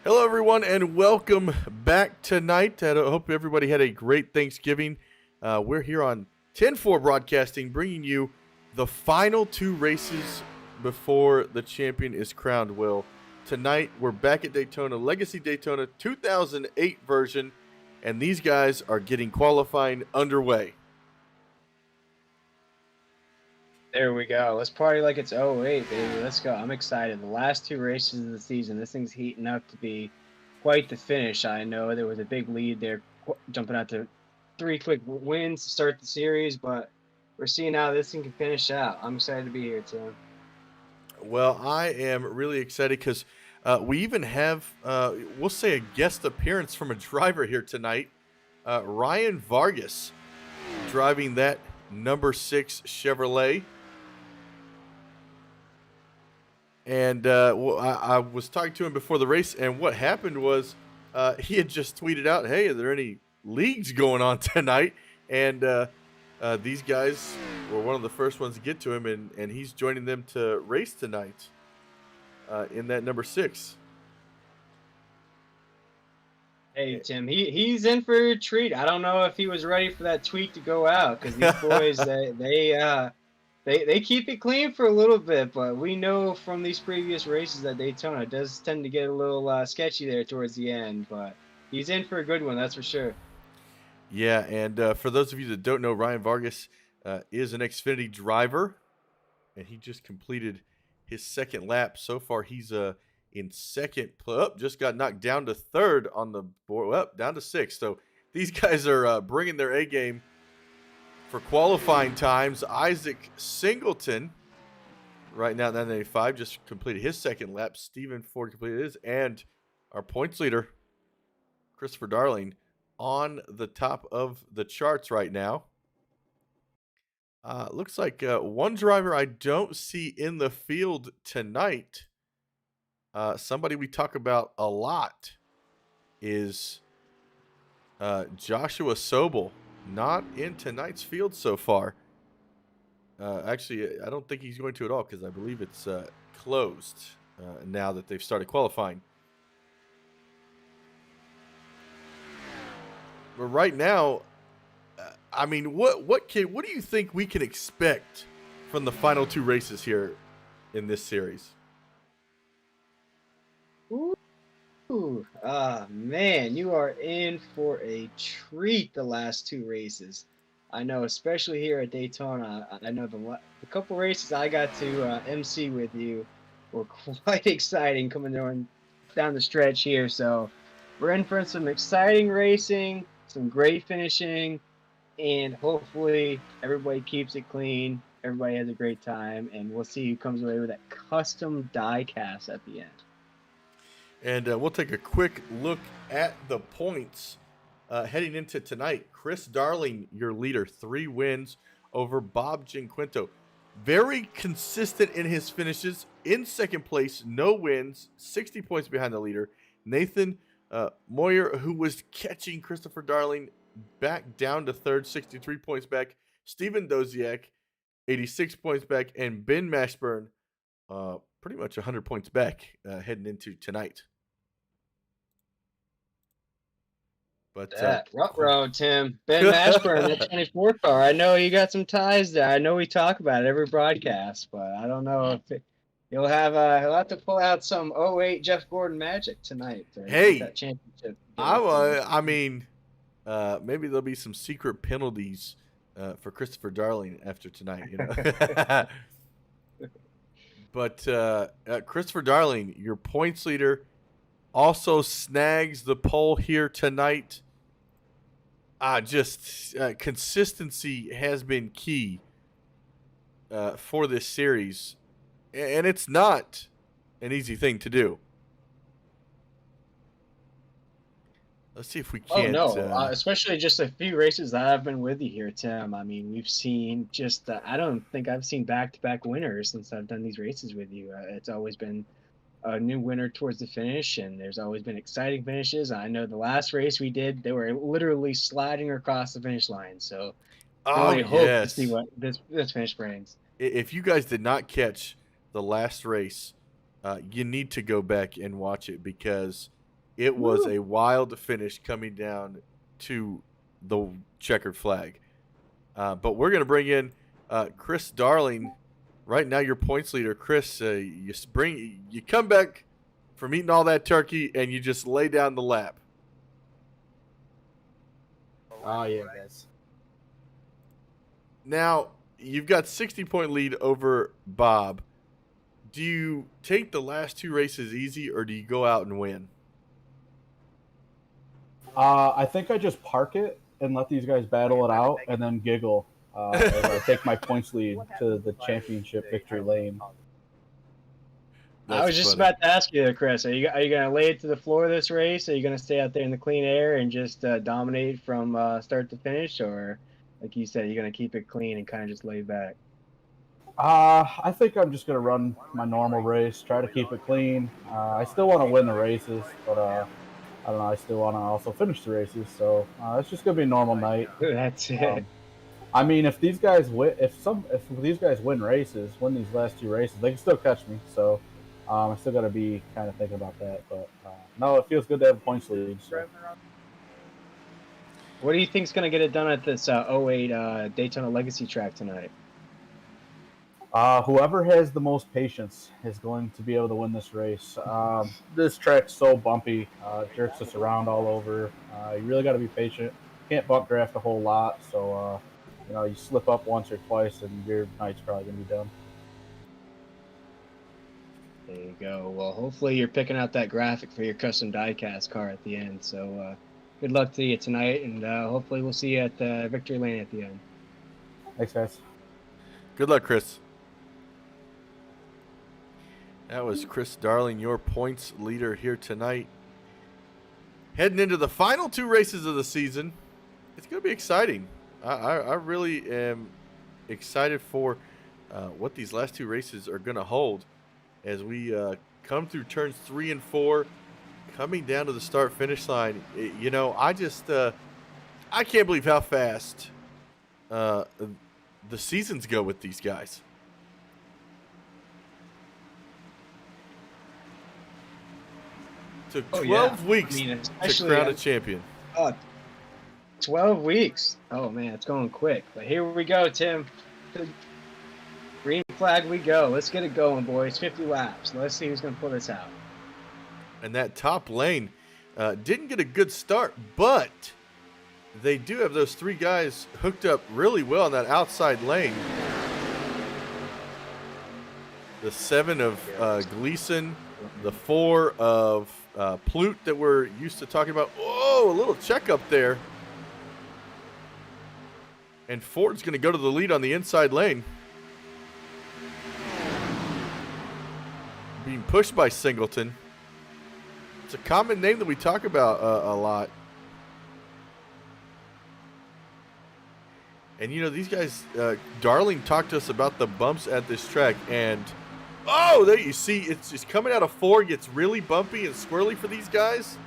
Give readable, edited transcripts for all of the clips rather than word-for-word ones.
Hello, everyone, and welcome back tonight. I hope everybody had a great Thanksgiving. We're here on 10-4 Broadcasting, bringing you the final two races before the champion is crowned. Will, tonight we're back at Daytona, Legacy Daytona 2008 version, and these guys are getting qualifying underway. There we go. Let's party like it's '08, baby. Let's go. I'm excited. The last two races of the season, this thing's heating up to be quite the finish. I know there was a big lead there, jumping out to three quick wins to start the series, but we're seeing how this thing can finish out. I'm excited to be here, Tim. Well, I am really excited because we even have, we'll say, a guest appearance from a driver here tonight. Ryan Vargas driving that number 6 Chevrolet. And I was talking to him before the race, and what happened was he had just tweeted out, "Hey, are there any leagues going on tonight?" And these guys were one of the first ones to get to him, and he's joining them to race tonight in that number 6. Hey, Tim, he's in for a treat. I don't know if he was ready for that tweet to go out because these boys they keep it clean for a little bit, but we know from these previous races that Daytona does tend to get a little sketchy there towards the end. But he's in for a good one, that's for sure. Yeah, and for those of you that don't know, Ryan Vargas is an Xfinity driver, and he just completed his second lap. So far, he's in second. Just got knocked down to third on the board. Down to 6th. So these guys are bringing their A game for qualifying times. Isaac Singleton, right now, 985, just completed his second lap. Stephen Ford completed his, and our points leader, Christopher Darling, on the top of the charts right now. Looks like one driver I don't see in the field tonight. Somebody we talk about a lot is Joshua Sobel. Not in tonight's field so far. Actually, I don't think he's going to at all because I believe it's closed now that they've started qualifying. But right now, I mean, what do you think we can expect from the final two races here in this series? Man, you are in for a treat the last two races. I know, especially here at Daytona. I know the couple races I got to MC with you were quite exciting coming down the stretch here. So we're in for some exciting racing, some great finishing, and hopefully everybody keeps it clean. Everybody has a great time, and we'll see who comes away with that custom die cast at the end. And we'll take a quick look at the points heading into tonight. Chris Darling, your leader, 3 wins over Bob Ginquinto. Very consistent in his finishes. In second place, no wins, 60 points behind the leader. Nathan Moyer, who was catching Christopher Darling, back down to third, 63 points back. Steven Doziak, 86 points back. And Ben Mashburn, pretty much 100 points back heading into tonight. But Road, Tim. Ben Mashburn, that 24 car. I know you got some ties there. I know we talk about it every broadcast, but I don't know if he'll have to pull out some '08 Jeff Gordon magic tonight to get that championship. I mean, maybe there'll be some secret penalties for Christopher Darling after tonight, you know. But Christopher Darling, your points leader, also snags the pole here tonight. Consistency has been key for this series, and it's not an easy thing to do. Let's see if we can't. Oh no, especially just a few races that I've been with you here, Tim. I mean, we've seen just I don't think I've seen back-to-back winners since I've done these races with you. It's always been a new winner towards the finish, and there's always been exciting finishes. I know the last race we did, they were literally sliding across the finish line. So, really hope to see what this finish brings. If you guys did not catch the last race, you need to go back and watch it because It was Woo. a wild finish coming down to the checkered flag. But we're going to bring in Chris Darling. Right now, your points leader, Chris. You come back from eating all that turkey, and you just lay down the lap. Oh yeah, guys. Now you've got 60-point lead over Bob. Do you take the last two races easy, or do you go out and win? I think I just park it and let these guys battle it out, and then giggle as I take my points lead to the championship victory lane. I was just about to ask you, Chris. Are you gonna lay it to the floor this race? Are you gonna stay out there in the clean air and just dominate from start to finish, or like you said, you're gonna keep it clean and kind of just lay back? I think I'm just gonna run my normal race, try to keep it clean. I still want to win the races, but I don't know. I still want to also finish the races, so it's just gonna be a normal night. That's it. I mean, if these guys win, if these guys win these last two races, they can still catch me. So I still got to be kind of thinking about that. But no, it feels good to have a points lead. So. What do you think's gonna get it done at this '08 Daytona Legacy track tonight? Whoever has the most patience is going to be able to win this race. This track's so bumpy, jerks us around all over. You really got to be patient. Can't bump draft a whole lot, so you slip up once or twice, and your night's probably gonna be done. There you go. Well, hopefully you're picking out that graphic for your custom diecast car at the end. So good luck to you tonight, and hopefully we'll see you at Victory Lane at the end. Thanks, guys. Good luck, Chris. That was Chris Darling, your points leader here tonight. Heading into the final two races of the season, it's going to be exciting. I really am excited for what these last two races are going to hold as we come through turns 3 and 4, coming down to the start-finish line. I can't believe how fast the seasons go with these guys. Took 12 weeks to crown a champion. 12 weeks. Oh, man, it's going quick. But here we go, Tim. Green flag we go. Let's get it going, boys. 50 laps. Let's see who's going to pull this out. And that top lane didn't get a good start, but they do have those three guys hooked up really well in that outside lane. The 7 of Gleason, the 4 of Plute that we're used to talking about. Oh, a little check up there. And Ford's going to go to the lead on the inside lane. Being pushed by Singleton. It's a common name that we talk about a lot. And, these guys, Darling talked to us about the bumps at this track. And, oh, there you see, it's just coming out of 4, gets really bumpy and squirrely for these guys.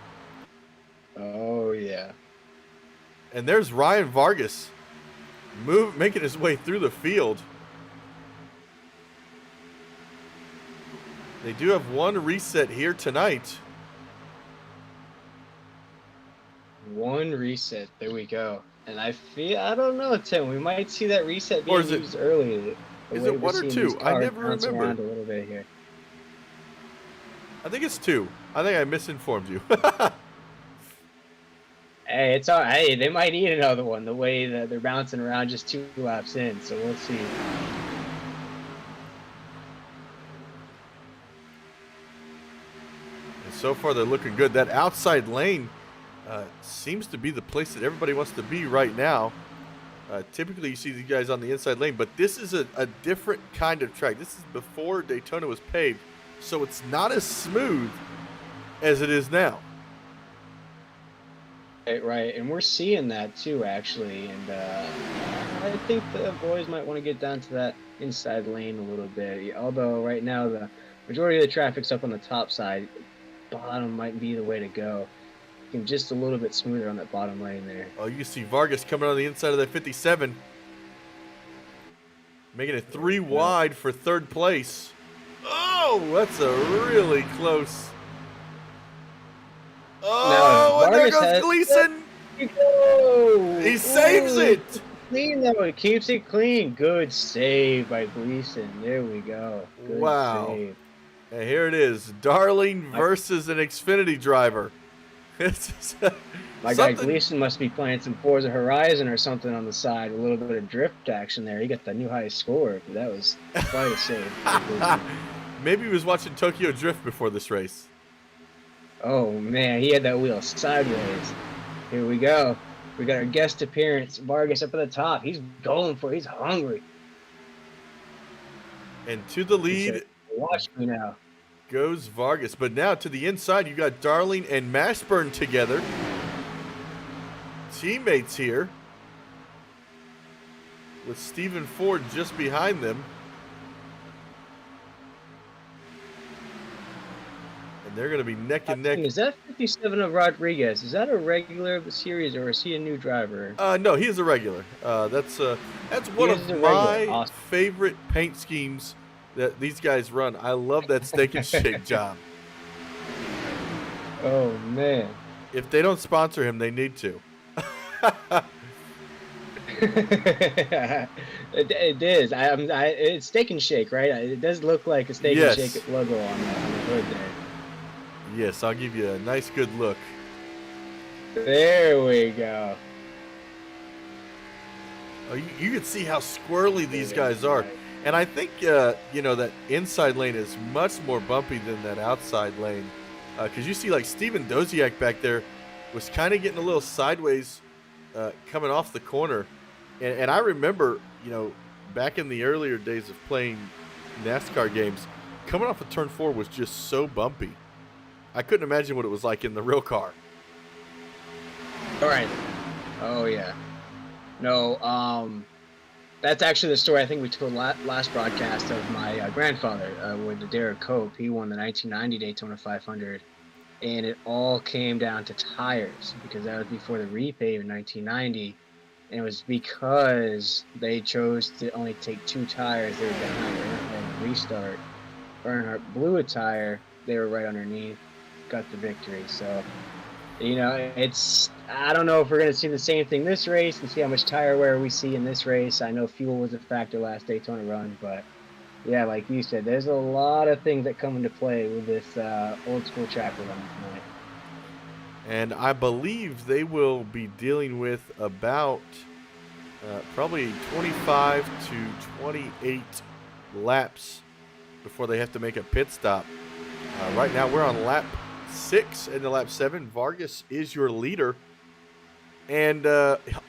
Oh, yeah. And there's Ryan Vargas making his way through the field. They do have one reset here tonight. One reset. There we go. And I don't know, Tim. We might see that reset being used early. Is it 1 or 2? I never remember. A little bit here. I think it's 2. I think I misinformed you. Hey, it's all right. Hey, they might need another one. The way that they're bouncing around just 2 laps in, so we'll see. And so far, they're looking good. That outside lane seems to be the place that everybody wants to be right now. Typically, you see these guys on the inside lane, but this is a different kind of track. This is before Daytona was paved, so it's not as smooth as it is now. Right, and we're seeing that too, actually. And I think the boys might want to get down to that inside lane a little bit. Although right now the majority of the traffic's up on the top side, bottom might be the way to go. Just a little bit smoother on that bottom lane there. Oh, you see Vargas coming on the inside of that 57. Making it 3 wide for 3rd place. Oh, that's a really close Now, if Oh, and there Vargas goes has. Gleason. Go! He saves Ooh, it. clean though. It keeps it clean. Good save by Gleason. There we go. Good Wow. save. And here it is, Darling My, versus an Xfinity driver. It's my guy something. Gleason must be playing some Forza Horizon or something on the side. A little bit of drift action there. He got the new highest score. That was quite a save by Gleason. Maybe he was watching Tokyo Drift before this race. Oh man, he had that wheel sideways. Here we go. We got our guest appearance. Vargas up at the top. He's going for it. He's hungry. And to the He lead said, watch me now. goes Vargas. But now to the inside, you got Darling and Mashburn together. Teammates here. With Stephen Ford just behind them. And they're going to be neck and neck. Is that 57 of Rodriguez? Is that a regular of the series, or is he a new driver? No, he is a regular. That's one He is of a my regular. Awesome. favorite paint schemes that these guys run. I love that steak and shake job. Oh man. If they don't sponsor him, they need to. It is. It's Steak and Shake, right? It does look like a Steak Yes. and Shake logo on the hood there. Yes, I'll give you a nice, good look. There we go. Oh, you can see how squirrely these guys are. And I think, that inside lane is much more bumpy than that outside lane. Because you see, like, Steven Doziak back there was kind of getting a little sideways coming off the corner. And I remember, back in the earlier days of playing NASCAR games, coming off of turn 4 was just so bumpy. I couldn't imagine what it was like in the real car. All right. Oh yeah. No. That's actually the story I think we told last broadcast of my grandfather with the Derek Cope. He won the 1990 Daytona 500, and it all came down to tires because that was before the repave in 1990, and it was because they chose to only take 2 tires. They were behind Earnhardt restart. Earnhardt blew a tire. They were right underneath. Got the victory. So, I don't know if we're going to see the same thing this race and see how much tire wear we see in this race. I know fuel was a factor last Daytona run, but yeah, like you said, there's a lot of things that come into play with this old school track we're running tonight. And I believe they will be dealing with about probably 25 to 28 laps before they have to make a pit stop. Right now we're on lap 6 and the lap 7. Vargas is your leader. And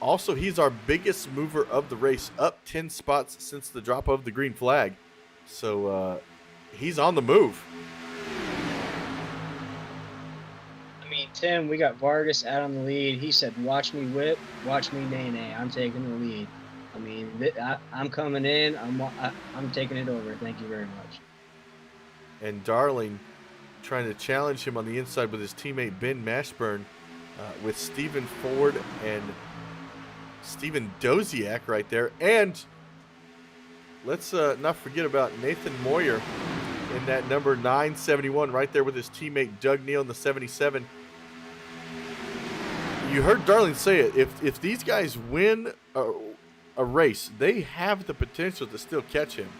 also he's our biggest mover of the race, up 10 spots since the drop of the green flag. So he's on the move. I mean, Tim, we got Vargas out on the lead. He said, watch me whip, watch me nay-nay. I'm taking the lead. I mean, I'm coming in. I'm taking it over. Thank you very much. And Darling trying to challenge him on the inside with his teammate Ben Mashburn, with Stephen Ford and Steven Doziak right there. And let's not forget about Nathan Moyer in that number 971 right there with his teammate Doug Neal in the 77. You heard Darling say it. If these guys win a race, they have the potential to still catch him.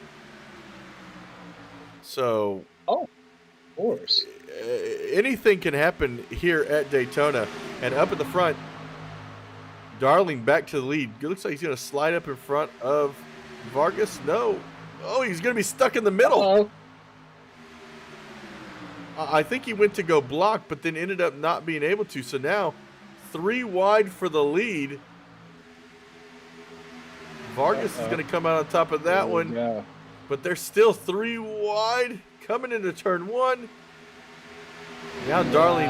So, of course, anything can happen here at Daytona. And up at the front, Darling back to the lead. It looks like he's going to slide up in front of Vargas. No. Oh, he's going to be stuck in the middle. Uh-oh. I think he went to go block, but then ended up not being able to. So now, 3 wide for the lead. Vargas is going to come out on top of that one. Go. But they're still 3 wide coming into turn 1. Now Darling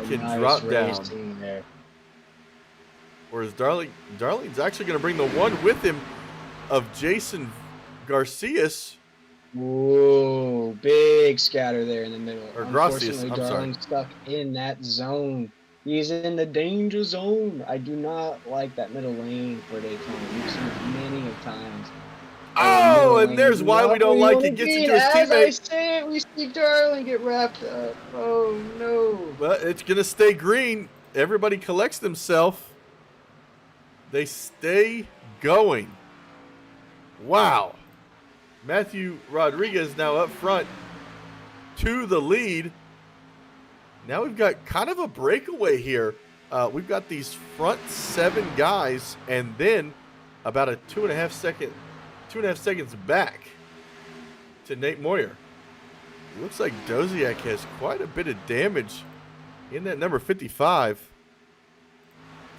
can drop down. There. Whereas Darling's actually going to bring the one with him of Jason Garcias. Whoa, big scatter there in the middle. Or Gracias, Unfortunately, I'm Darling's stuck in that zone. He's in the danger zone. I do not like that middle lane for Daytona. We've seen it many of times. Oh Oh, no, and I there's am why we not don't where you like want it. to Gets be. into And his as I teammate. say it, we see Darling get wrapped up. Oh no. But it's going to stay green. Everybody collects themselves. They stay going. Wow. Matthew Rodriguez now up front to the lead. Now we've got kind of a breakaway here. We've got these front 7 guys, and then about a 2.5 seconds back to Nate Moyer. It looks like Doziak has quite a bit of damage in that number 55.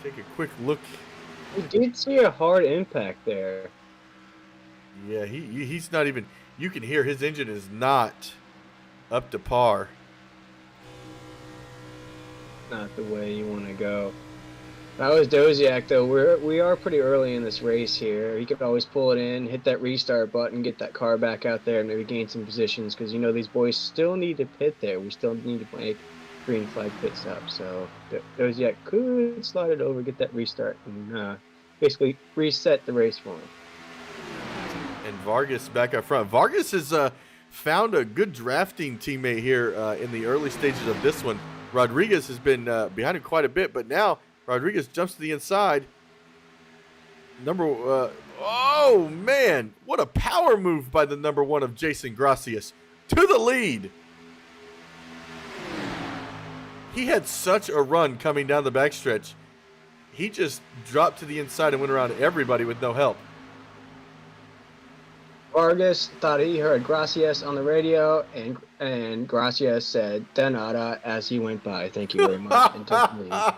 Take a quick look. We did see a hard impact there. Yeah, he's not even. You can hear his engine is not up to par. Not the way you want to go. That was Doziak, though. We are pretty early in this race here. He could always pull it in, hit that restart button, get that car back out there, and maybe gain some positions because, you know, these boys still need to pit there. We still need to make green flag pit stop. So Doziak could slide it over, get that restart, and basically reset the race for him. And Vargas back up front. Vargas has found a good drafting teammate here in the early stages of this one. Rodriguez has been behind him quite a bit, but now Rodriguez jumps to the inside. Oh, man. What a power move by the number 1 of Jason Gracias to the lead. He had such a run coming down the backstretch. He just dropped to the inside and went around everybody with no help. Vargas thought he heard Gracias on the radio, and Gracias said "de nada" as he went by. Thank you very much. And took the lead.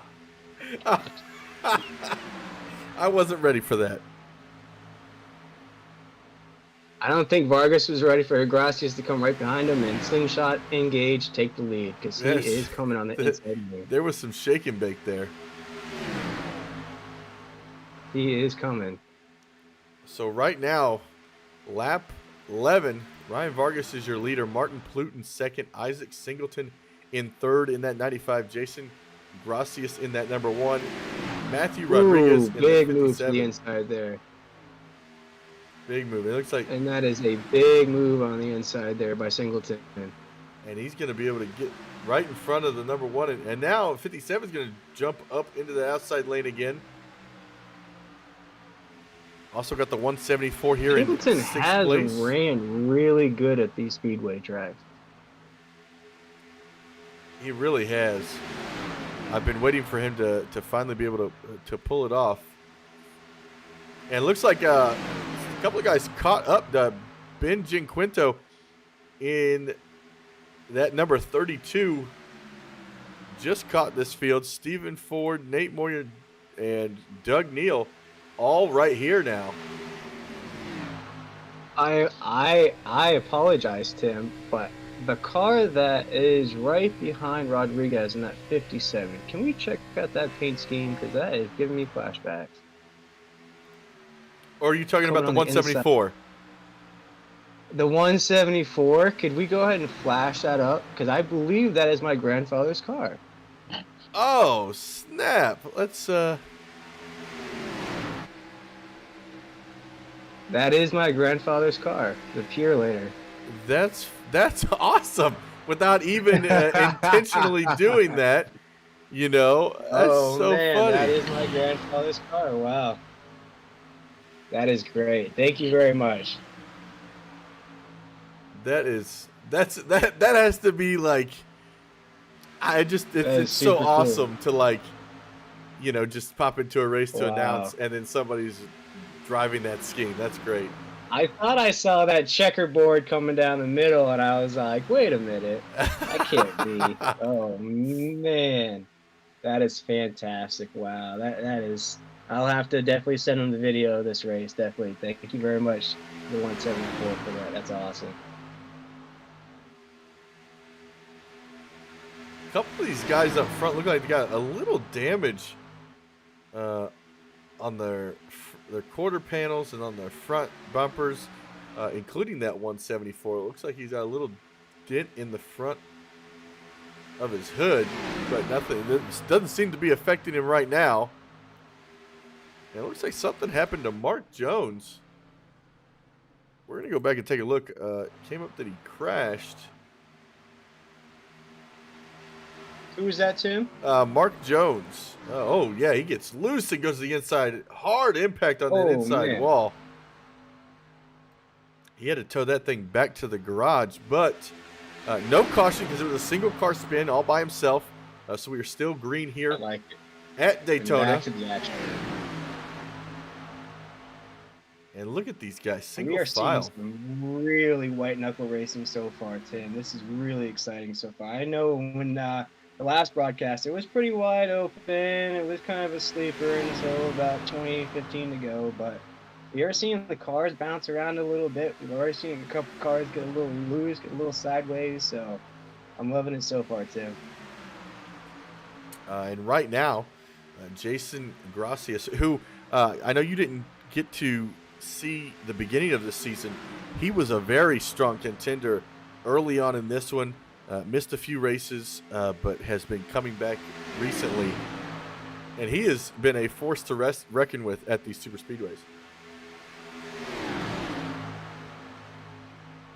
I wasn't ready for that. I don't think Vargas was ready for Gracias to come right behind him and slingshot, engage, take the lead because he is coming on the inside. There was some shake and bake there. He is coming. So right now, lap 11, Ryan Vargas is your leader. Martin Pluton second. Isaac Singleton in third in that 95. Jason Gracias in that number 1. Matthew Rodriguez in big the 57. move to the inside there. Big move. It looks like, And that is a big move on the inside there by Singleton. and he's going to be able to get right in front of the number 1. And now 57 is going to jump up into the outside lane again. Also got the 174 here Singleton in 6th has place. ran really good at these speedway tracks. He really has. I've been waiting for him to finally be able to pull it off. And it looks like a couple of guys caught up. Ben Ginquinto in that number 32 just caught this field. Stephen Ford, Nate Moyer, and Doug Neal all right here now. I apologize, Tim, but the car that is right behind Rodriguez in that 57, can we check out that paint scheme? Because that is giving me flashbacks. Or are you talking about the Coming on the 174? The 174, could we go ahead and flash that up? Because I believe that is my grandfather's car. Oh, snap. Let's That is my grandfather's car, the Purelator. That's awesome. Without even intentionally doing that, you know, that's so funny. That is my grandfather's car. Wow. That is great. Thank you very much. That has to be like, it's so super awesome to, like, you know, just pop into a race to Wow. announce and then somebody's driving that scheme. That's great. I thought I saw that checkerboard coming down the middle, and I was like, wait a minute. That can't be. Oh, man. That is fantastic. Wow. That is. I'll have to definitely send him the video of this race. Definitely. Thank you very much, the 174, for that. That's awesome. A couple of these guys up front look like they got a little damage on their quarter panels and on their front bumpers, including that 174. It looks like he's got a little dent in the front of his hood, but nothing. This doesn't seem to be affecting him right now. And it looks like something happened to Mark Jones. we're going to go back and take a look. Came up that he crashed. Who was that, Tim? Mark Jones. Oh, yeah, he gets loose and goes to the inside. Hard impact on that inside wall. He had to tow that thing back to the garage, but no caution because it was a single car spin all by himself. So we are still green here at Daytona. Back to the action. And look at these guys, single we are file. Seeing some really white knuckle racing so far, Tim. This is really exciting so far. I know when the last broadcast, it was pretty wide open. It was kind of a sleeper until about 20-15 to go. But we are seeing the cars bounce around a little bit. We've already seen a couple cars get a little loose, get a little sideways. So I'm loving it so far, Tim. And right now, Jason Gracias, who I know you didn't get to see the beginning of the season, he was a very strong contender early on in this one. Missed a few races, but has been coming back recently. And he has been a force to reckon with at these super speedways.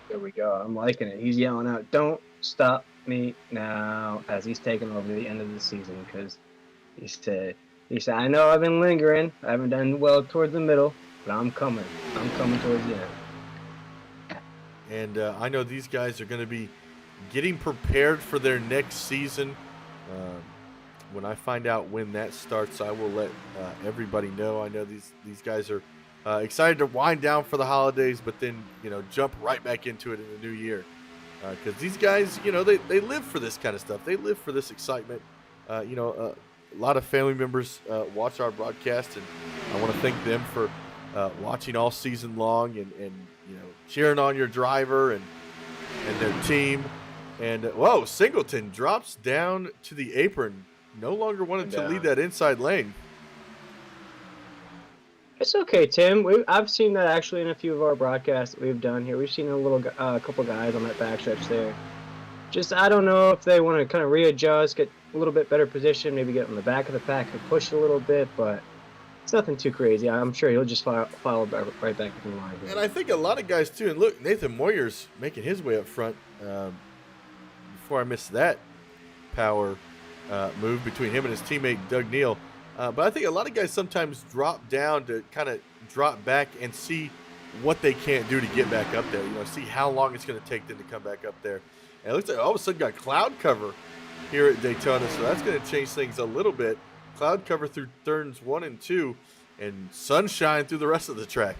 There we go. I'm liking it. He's yelling out, "Don't stop me now," as he's taking over the end of the season, because he said, I know I've been lingering. I haven't done well towards the middle, but I'm coming. I'm coming towards the end. And I know these guys are going to be getting prepared for their next season. When I find out when that starts, I will let everybody know. I know these guys are excited to wind down for the holidays, but then, jump right back into it in the new year. Because these guys, they live for this kind of stuff. They live for this excitement. A lot of family members watch our broadcast, and I want to thank them for watching all season long and cheering on your driver and their team. And whoa, Singleton drops down to the apron. No longer wanted to lead that inside lane. It's okay, Tim. I've seen that actually in a few of our broadcasts that we've done here. We've seen a couple guys on that backstretch there. Just, I don't know if they want to kind of readjust, get a little bit better position, maybe get on the back of the pack and push a little bit, but it's nothing too crazy. I'm sure he'll just follow right back in line here. And I think a lot of guys too. And look, Nathan Moyer's making his way up front. Before I missed that power move between him and his teammate Doug Neal. But I think a lot of guys sometimes drop down to kind of drop back and see what they can't do to get back up there. See how long it's going to take them to come back up there. And it looks like all of a sudden got cloud cover here at Daytona, so that's going to change things a little bit. Cloud cover through turns 1 and 2, and sunshine through the rest of the track.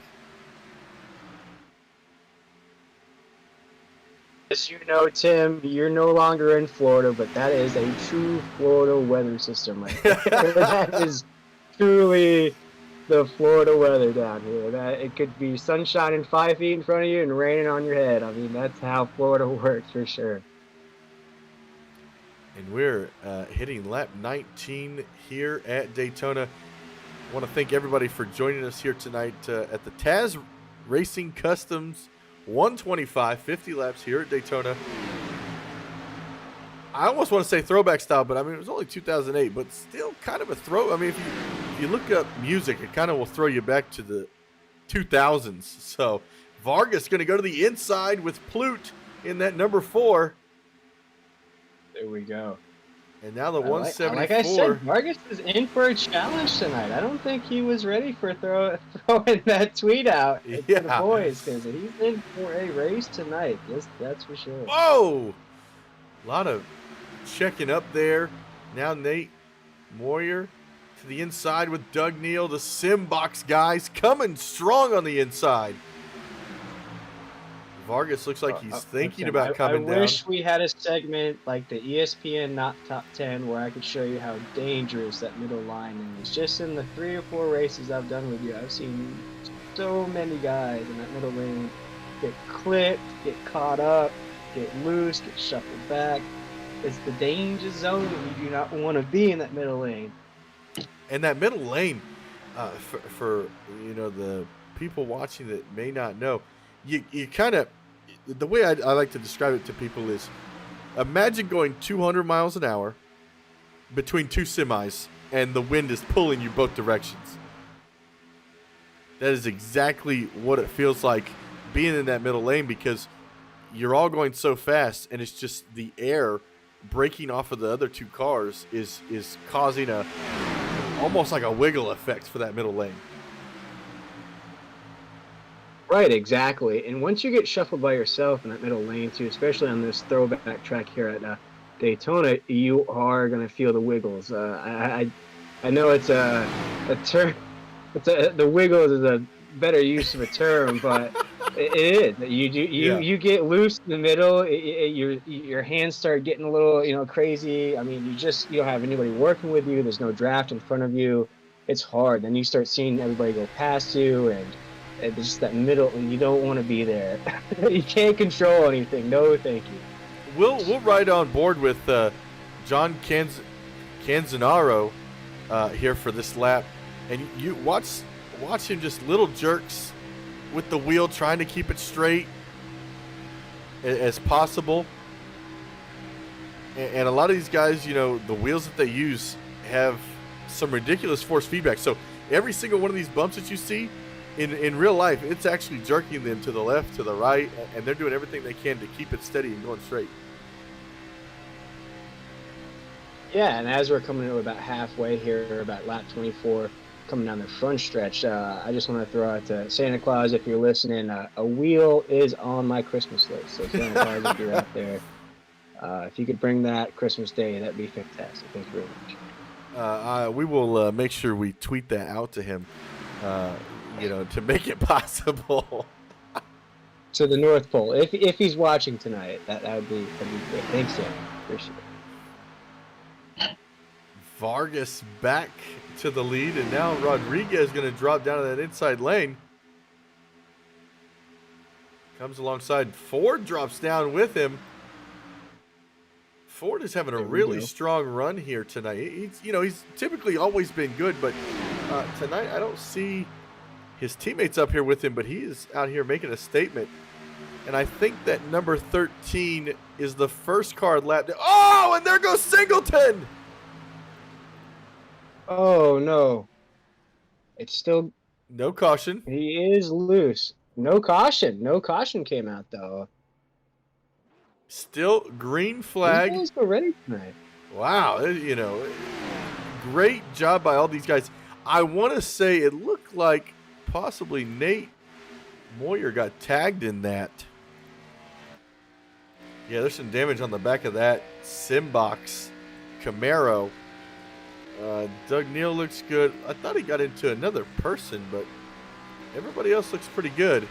As you know, Tim, you're no longer in Florida, but that is a true Florida weather system right there. That is truly the Florida weather down here. That it could be sun shining 5 feet in front of you and raining on your head. I mean, that's how Florida works for sure. And we're hitting lap 19 here at Daytona. I want to thank everybody for joining us here tonight at the Taz Racing Customs 125, 50 laps here at Daytona. I almost want to say throwback style, but I mean, it was only 2008, but still kind of a throw. I mean, if you look up music, it kind of will throw you back to the 2000s. So Vargas going to go to the inside with Plute in that number 4. There we go. And now the 174. Like I said, Vargas is in for a challenge tonight. I don't think he was ready for throwing that tweet out to the boys, because he's in for a race tonight. That's for sure. Whoa! A lot of checking up there. Now Nate Moyer to the inside with Doug Neal. The Simbox guys coming strong on the inside. Vargas looks like he's thinking about coming down. I wish we had a segment like the ESPN Not Top 10 where I could show you how dangerous that middle line is. Just in the 3 or 4 races I've done with you, I've seen so many guys in that middle lane get clipped, get caught up, get loose, get shuffled back. It's the danger zone, and you do not want to be in that middle lane. And that middle lane, for the people watching that may not know, you kind of, the way I like to describe it to people is, imagine going 200 miles an hour between 2 semis and the wind is pulling you both directions. That is exactly what it feels like being in that middle lane because you're all going so fast, and it's just the air breaking off of the other two cars is causing almost like a wiggle effect for that middle lane. Right, exactly. And once you get shuffled by yourself in that middle lane too, especially on this throwback track here at Daytona, you are going to feel the wiggles. I know it's a term. The wiggles is a better use of a term, but it is. You get loose in the middle. Your hands start getting a little crazy. I mean, you don't have anybody working with you. There's no draft in front of you. It's hard. Then you start seeing everybody go past you, and it's just that middle, and you don't want to be there. You can't control anything. No, thank you. We'll ride on board with John Canzanaro here for this lap, and you watch him just little jerks with the wheel, trying to keep it straight as possible. And a lot of these guys, the wheels that they use have some ridiculous force feedback. So every single one of these bumps that you see in real life, it's actually jerking them to the left, to the right, and they're doing everything they can to keep it steady and going straight. Yeah, and as we're coming to about halfway here, about lap 24, coming down the front stretch, I just want to throw out to Santa Claus, if you're listening, a wheel is on my Christmas list. So Santa Claus, if you're out there, if you could bring that Christmas Day, that'd be fantastic. Thank you very much. We will make sure we tweet that out to him, to make it possible. To the North Pole, if he's watching tonight, that'd be great. Thanks, Sam. Appreciate it. Vargas back to the lead, and now Rodriguez is going to drop down to that inside lane. Comes alongside. Ford drops down with him. Ford is having a really strong run here tonight. He's typically always been good, but tonight I don't see his teammates up here with him, but he is out here making a statement. And I think that number 13 is the first car lap. Oh, and there goes Singleton. Oh, no. It's still... No caution. He is loose. No caution. No caution came out, though. Still green flag. These guys go ready tonight. Wow. Great job by all these guys. I want to say it looked like possibly Nate Moyer got tagged in that. Yeah, there's some damage on the back of that Simbox Camaro. Doug Neal looks good. I thought he got into another person, but everybody else looks pretty good.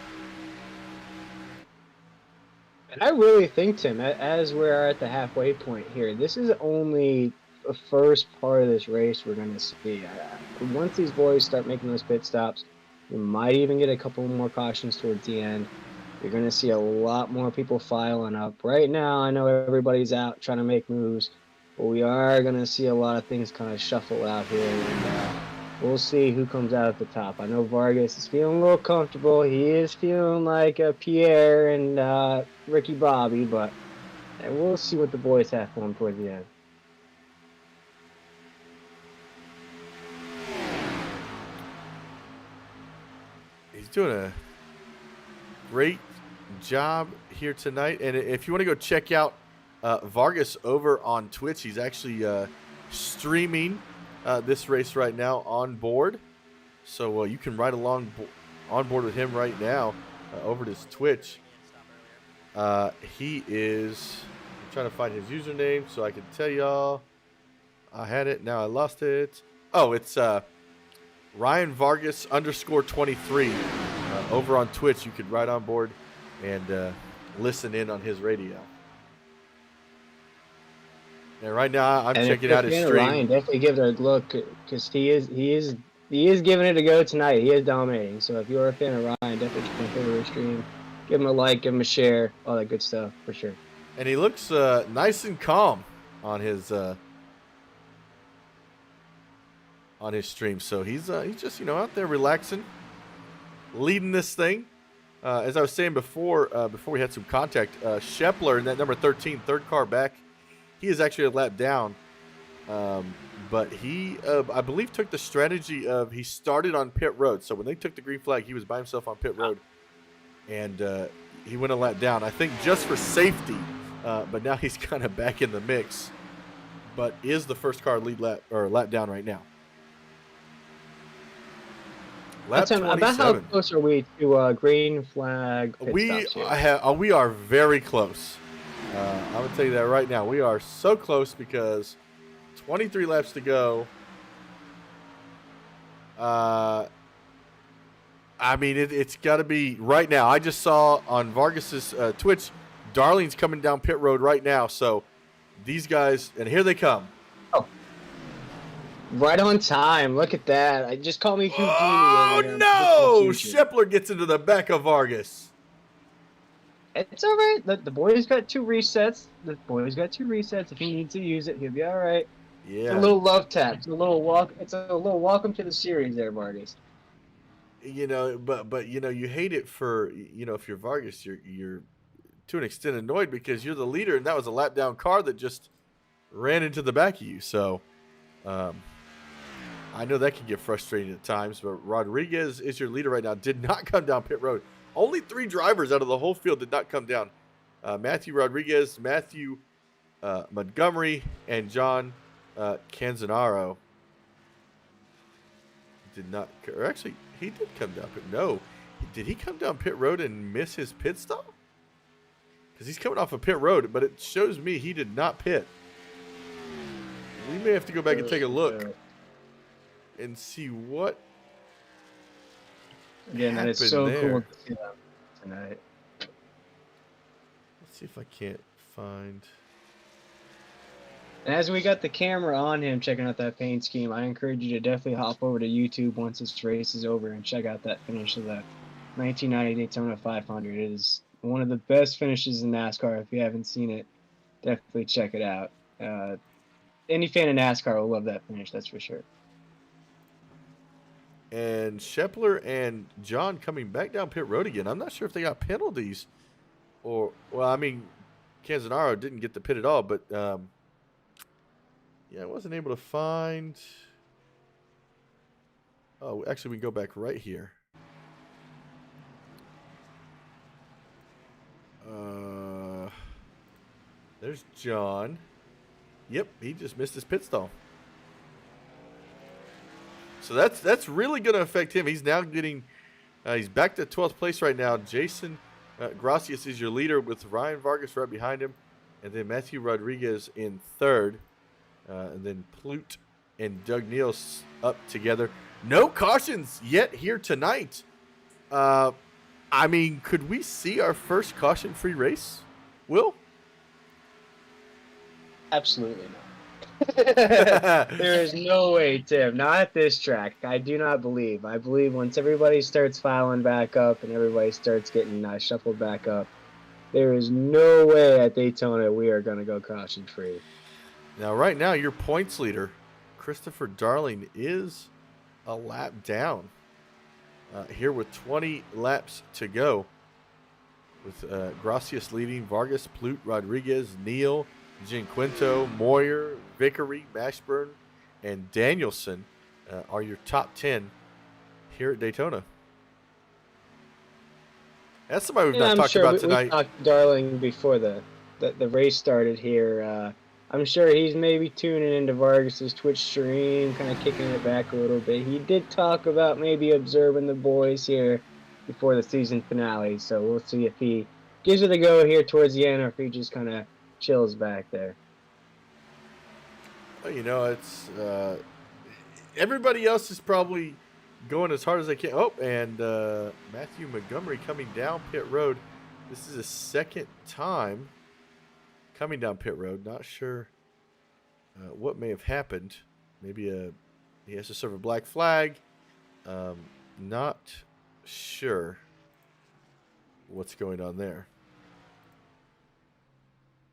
And I really think, Tim, as we're at the halfway point here, this is only the first part of this race we're going to see. Once these boys start making those pit stops, we might even get a couple more cautions towards the end. You're going to see a lot more people filing up. Right now, I know everybody's out trying to make moves, but we are going to see a lot of things kind of shuffle out here, and we'll see who comes out at the top. I know Vargas is feeling a little comfortable. He is feeling like Pierre and Ricky Bobby, but we'll see what the boys have for him toward the end. He's doing a great job here tonight. And if you want to go check out Vargas over on Twitch, he's actually streaming this race right now on board. So you can ride along on board with him right now over to his Twitch. He is... I'm trying to find his username so I can tell y'all. I had it. Now I lost it. Oh, it's Ryan Vargas _23 over on Twitch. You could ride on board and listen in on his radio. And right now I'm checking out his stream. Ryan, definitely give it a look because he is giving it a go tonight. He is dominating. So if you're a fan of Ryan, definitely check over his stream. Give him a like, give him a share, all that good stuff for sure. And he looks nice and calm on his stream. So he's just out there relaxing, leading this thing. As I was saying before we had some contact, Schepler in that number 13, third car back, he is actually a lap down. But he, I believe, took the strategy of he started on pit road. So when they took the green flag, he was by himself on pit road. and he went a lap down. I think just for safety, but now he's kind of back in the mix. But is the first car lead lap or lap down right now? Lap Tim, about how 27. close are we to green flag pit stops here? We are very close. I'm gonna tell you that right now. We are so close because 23 laps to go. I mean, it's got to be right now. I just saw on Vargas's Twitch, Darling's coming down pit road right now. So these guys, and here they come. Oh, right on time. Look at that. I just call me Houdini. Oh, over here. no! Shepler gets into the back of Vargas. It's all right. The boy's got 2 resets. The boy's got 2 resets. If he needs to use it, he'll be all right. Yeah. It's a little love tap. It's a little welcome to the series there, Vargas. You know, but you know, you hate it for, you know, if you're Vargas, you're to an extent annoyed because you're the leader and that was a lap down car that just ran into the back of you. So I know that can get frustrating at times, but Rodriguez is your leader right now. Did not come down pit road. Only 3 drivers out of the whole field did not come down. Matthew Rodriguez, Matthew Montgomery, and John Canzanaro did not. Or actually, he did come down pit. No, did he come down pit road and miss his pit stop? Because he's coming off a pit road, but it shows me he did not pit. We may have to go back and take a look and see what. Again, that is so there. cool to see that tonight. Let's see if I can't find. And as we got the camera on him checking out that paint scheme, I encourage you to definitely hop over to YouTube once this race is over and check out that finish of the 1990 Daytona 500. It is one of the best finishes in NASCAR. If you haven't seen it, definitely check it out. Any fan of NASCAR will love that finish, that's for sure. And Shepler and John coming back down pit road again. I'm not sure if they got penalties or, well, I mean, Canzanaro didn't get the pit at all, but yeah, I wasn't able to find. Oh, actually, we can go back right here. There's John. Yep, he just missed his pit stop. So that's really going to affect him. He's now getting, he's back to 12th place right now. Jason Gracias is your leader with Ryan Vargas right behind him. And then Matthew Rodriguez in 3rd. And then Plute and Doug Niels up together. No cautions yet here tonight. I mean, could we see our first caution-free race, Will? Absolutely not. There is no way, Tim. Not at this track. I do not believe. I believe once everybody starts filing back up and everybody starts getting shuffled back up, there is no way at Daytona we are going to go caution-free. Now, right now, your points leader, Christopher Darling, is a lap down here with 20 laps to go. With Gracias leading, Vargas, Plute, Rodriguez, Neal, Ginquinto, Moyer, Vickery, Mashburn, and Danielson are your top 10 here at Daytona. That's somebody we've not talked about tonight. We talked to Darling before the race started here. I'm sure he's maybe tuning into Vargas's Twitch stream, kind of kicking it back a little bit. He did talk about maybe observing the boys here before the season finale, so we'll see if he gives it a go here towards the end or if he just kind of chills back there. Well, you know, it's everybody else is probably going as hard as they can. Oh, and Matthew Montgomery coming down pit road. This is his 2nd time coming down pit road. Not sure what may have happened. Maybe he has to serve a black flag. Not sure what's going on there.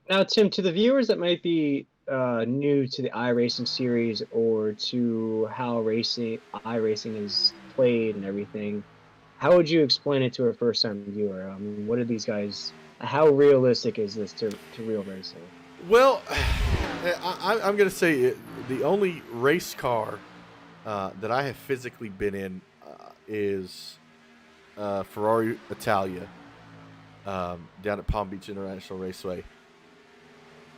Now, Tim, to the viewers that might be new to the iRacing series or to how iRacing is played and everything, how would you explain it to a first-time viewer? I mean, what are these guys? How realistic is this to real racing? Well, I'm going to say the only race car that I have physically been in is Ferrari Italia. down at Palm Beach International Raceway.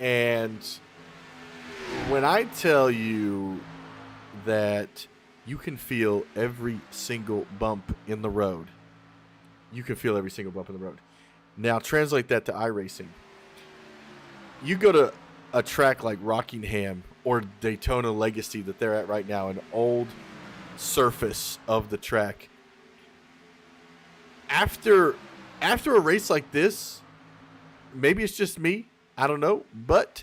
And when I tell you that you can feel every single bump in the road, you can feel every single bump in the road. Now, translate that to iRacing. You go to a track like Rockingham or Daytona Legacy that they're at right now, an old surface of the track. After a race like this, maybe it's just me, I don't know, but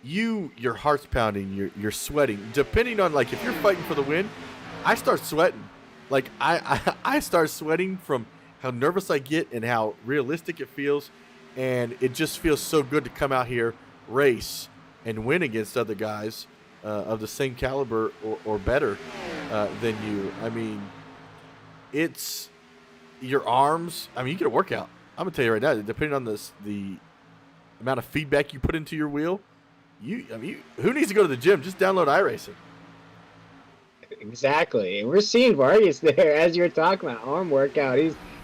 your heart's pounding, you're sweating. Depending on, like, if you're fighting for the win, I start sweating. Like, I start sweating from how nervous I get and how realistic it feels, and it just feels so good to come out here, race, and win against other guys of the same caliber or better than you. I mean, it's your arms. I mean, you get a workout. I'm gonna tell you right now, depending on the amount of feedback you put into your wheel, who needs to go to the gym? Just download iRacing. Exactly. And we're seeing Vargas there as you're talking about arm workout.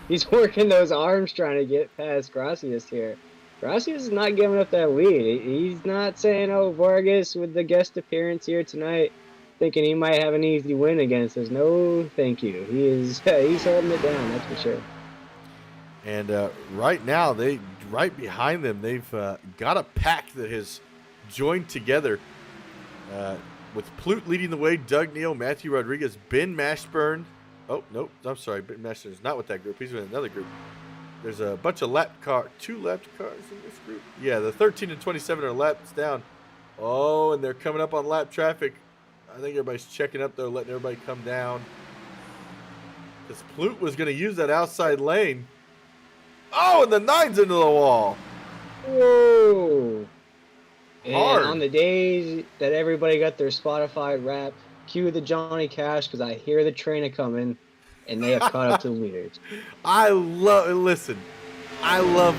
He's working those arms trying to get past Gracias here. Gracias is not giving up that lead. He's not saying, oh, Vargas with the guest appearance here tonight, thinking he might have an easy win against us. No, thank you. He's holding it down, that's for sure. And right now, right behind them, they've got a pack that has joined together with Plute leading the way, Doug Neal, Matthew Rodriguez, Ben Mashburn. Oh, nope, I'm sorry. Ben Mashburn is not with that group. He's with another group. There's a bunch of two lap cars in this group. Yeah, the 13 and 27 are laps down. Oh, and they're coming up on lap traffic. I think everybody's checking up, though, letting everybody come down. Because Plute was going to use that outside lane. Oh, and the 9's into the wall. Whoa. And Hard. on the days that everybody got their Spotify rap, cue the Johnny Cash because I hear the train a coming, and they have caught up to the leaders. I love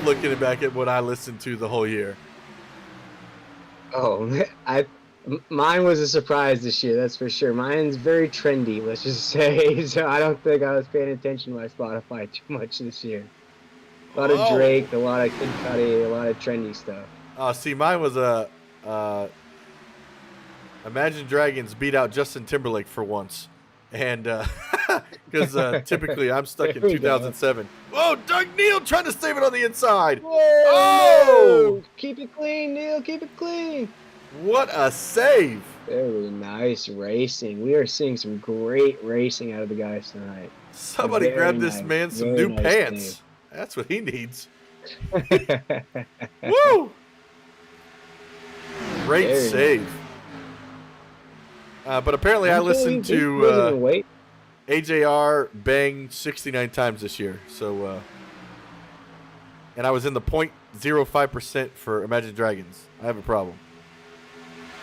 looking back at what I listened to the whole year. Oh, mine was a surprise this year, that's for sure. Mine's very trendy, let's just say. So I don't think I was paying attention to my Spotify too much this year. A lot of Drake, a lot of Kid Cudi, a lot of trendy stuff. See, mine was Imagine Dragons beat out Justin Timberlake for once. And because typically I'm stuck in 2007. Whoa, Doug Neal trying to save it on the inside. Whoa, Oh! no. Keep it clean, Neil. Keep it clean. What a save. Very nice racing. We are seeing some great racing out of the guys tonight. Somebody grab this man some new pants. That's what he needs. Woo! Great Very save. But apparently I listened to AJR bang 69 times this year. So, and I was in the 0.05% for Imagine Dragons. I have a problem.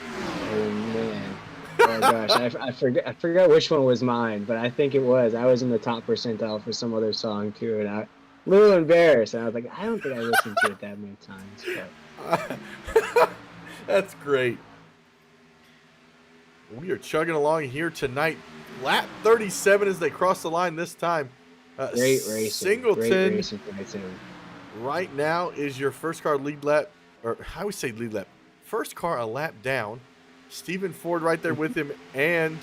Oh, man. Oh, gosh. I forgot which one was mine, but I think it was. I was in the top percentile for some other song, too. And I'm a little embarrassed. I was like, I don't think I listened to it that many times. But. That's great. We are chugging along here tonight. Lap 37 as they cross the line this time. Great racing. Singleton. Great racing right now is your first car lead lap, or how we say lead lap? First car a lap down. Stephen Ford right there with him, and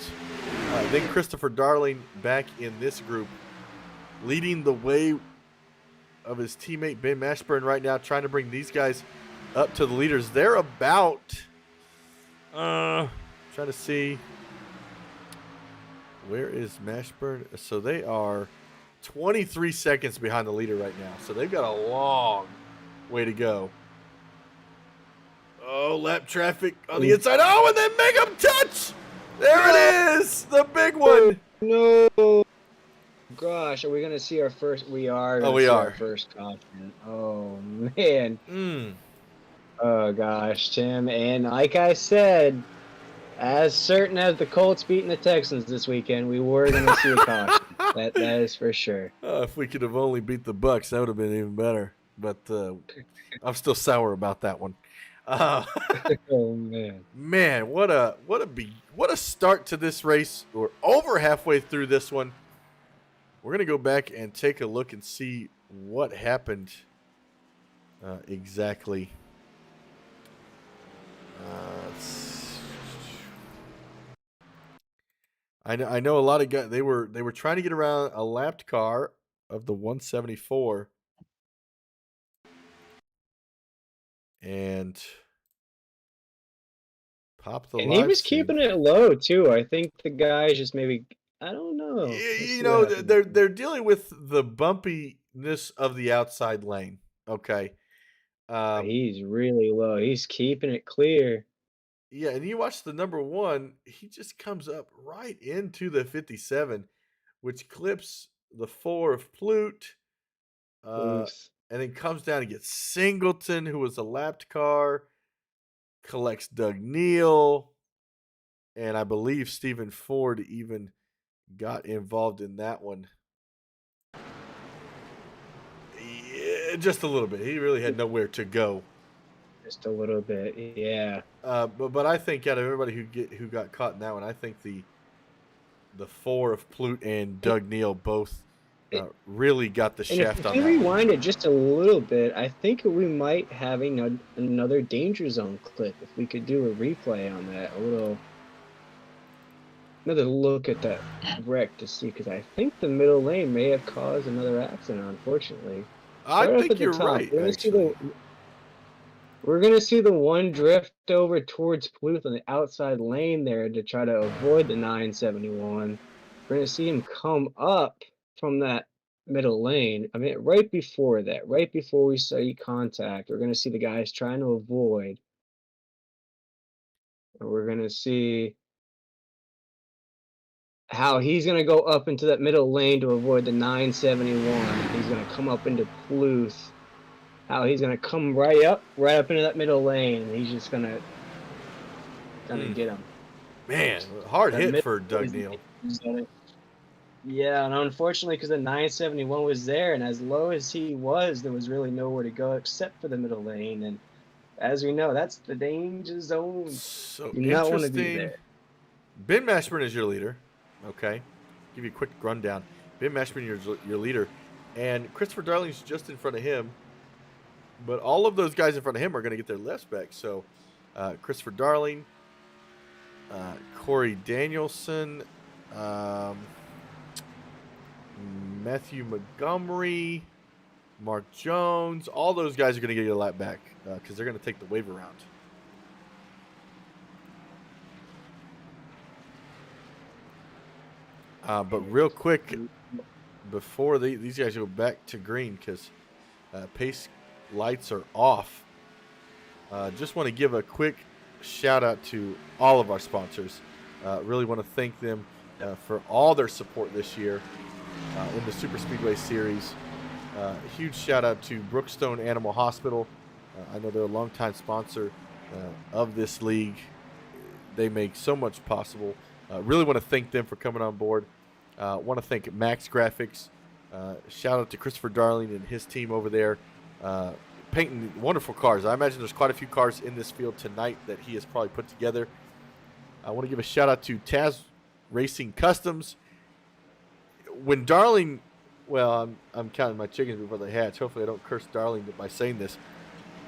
then Christopher Darling back in this group, leading the way of his teammate Ben Mashburn right now, trying to bring these guys up to the leaders. They're about, trying to see, where is Mashburn? So they are 23 seconds behind the leader right now. So they've got a long way to go. Oh, lap traffic on the inside. Oh, and then make them touch. There it is. The big one. No. Gosh, are we going to see our first? We are. Oh, we are. Our first caution. Oh, man. Oh, gosh, Tim. And like I said, as certain as the Colts beating the Texans this weekend, we were going to see a caution. That is for sure. If we could have only beat the Bucks, that would have been even better. But I'm still sour about that one. Oh man, what a start to this race. We're over halfway through this one. We're gonna go back and take a look and see what happened exactly. I know a lot of guys. They were trying to get around a lapped car of the 174, and pop the And he live was stream. keeping it low too. I think the guys just maybe, I don't know. Let's You see what know, happens. they're dealing with the bumpiness of the outside lane. Okay. Um, He's really low. He's keeping it clear. yeah, and you watch the number one, he just comes up right into the 57, which clips the 4 of Plute, uh, Booth. and then comes down and gets Singleton, who was a lapped car, collects Doug Neal, and I believe Stephen Ford even got involved in that one. Yeah, just a little bit. He really had nowhere to go. Just a little bit, yeah. But I think out of everybody who got caught in that one, I think the 4 of Plute and Doug Neal both really got the And if we shaft on can that one. rewind it just a little bit, I think we might have another danger zone clip if we could do a replay on that. Another look at that wreck to see, because I think the middle lane may have caused another accident, unfortunately. I Right up think at the you're top, right, actually. we're gonna see the one drift over towards Pluth on the outside lane there to try to avoid the 971. We're gonna see him come up from that middle lane. I mean, right before that, right before we see contact, we're gonna see the guys trying to avoid. And we're gonna see how he's gonna go up into that middle lane to avoid the 971. He's gonna come up into Pluth. How he's gonna come right up into that middle lane. He's just gonna get him. Man, hard That hit middle for Doug is- Neal. Yeah, and unfortunately, because the 971 was there, and as low as he was, there was really nowhere to go except for the middle lane. And as we know, that's the danger zone. So You do not want to be interesting. there. Ben Mashburn is your leader. Okay. Give you a quick rundown. Ben Mashburn, your leader. And Christopher Darling's just in front of him. But all of those guys in front of him are going to get their lefts back. So Christopher Darling, Corey Danielson, Matthew Montgomery, Mark Jones, all those guys are going to get a lap back because they're going to take the wave around. But real quick, before these guys go back to green because pace lights are off, just want to give a quick shout out to all of our sponsors. Really want to thank them for all their support this year in the Super Speedway Series. Huge shout out to Brookstone Animal Hospital. I know they're a longtime sponsor of this league. They make so much possible. Really want to thank them for coming on board. Want to thank Max Graphics. Shout out to Christopher Darling and his team over there. Painting wonderful cars. I imagine there's quite a few cars in this field tonight that he has probably put together. I want to give a shout out to Taz Racing Customs. When Darling, well, I'm counting my chickens before they hatch. Hopefully I don't curse Darling by saying this.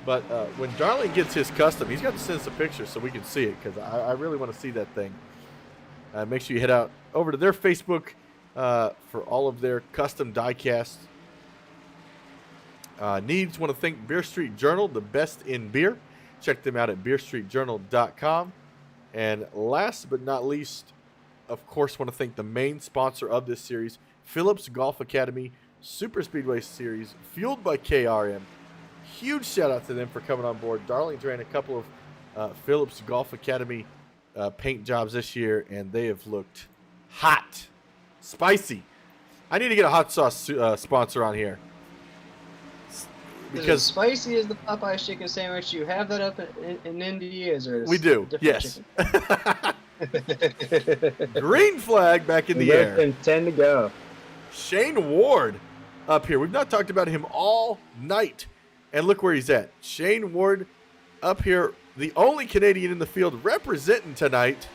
But when Darling gets his custom, he's got to send us a picture so we can see it because I really want to see that thing. Make sure you head out over to their Facebook for all of their custom diecast needs. Want to thank Beer Street Journal, the best in beer. Check them out at beerstreetjournal.com. And last but not least, of course, want to thank the main sponsor of this series, Phillips Golf Academy Super Speedway Series, fueled by KRM. Huge shout out to them for coming on board. Darling's ran a couple of Phillips Golf Academy paint jobs this year, and they have looked hot, spicy. I need to get a hot sauce sponsor on here. Because as spicy as the Popeye chicken sandwich, you have that up in India? Is there we do, yes. Green flag back in the air. And 10 to go. Shane Ward up here. We've not talked about him all night. And look where he's at. Shane Ward up here, the only Canadian in the field representing tonight.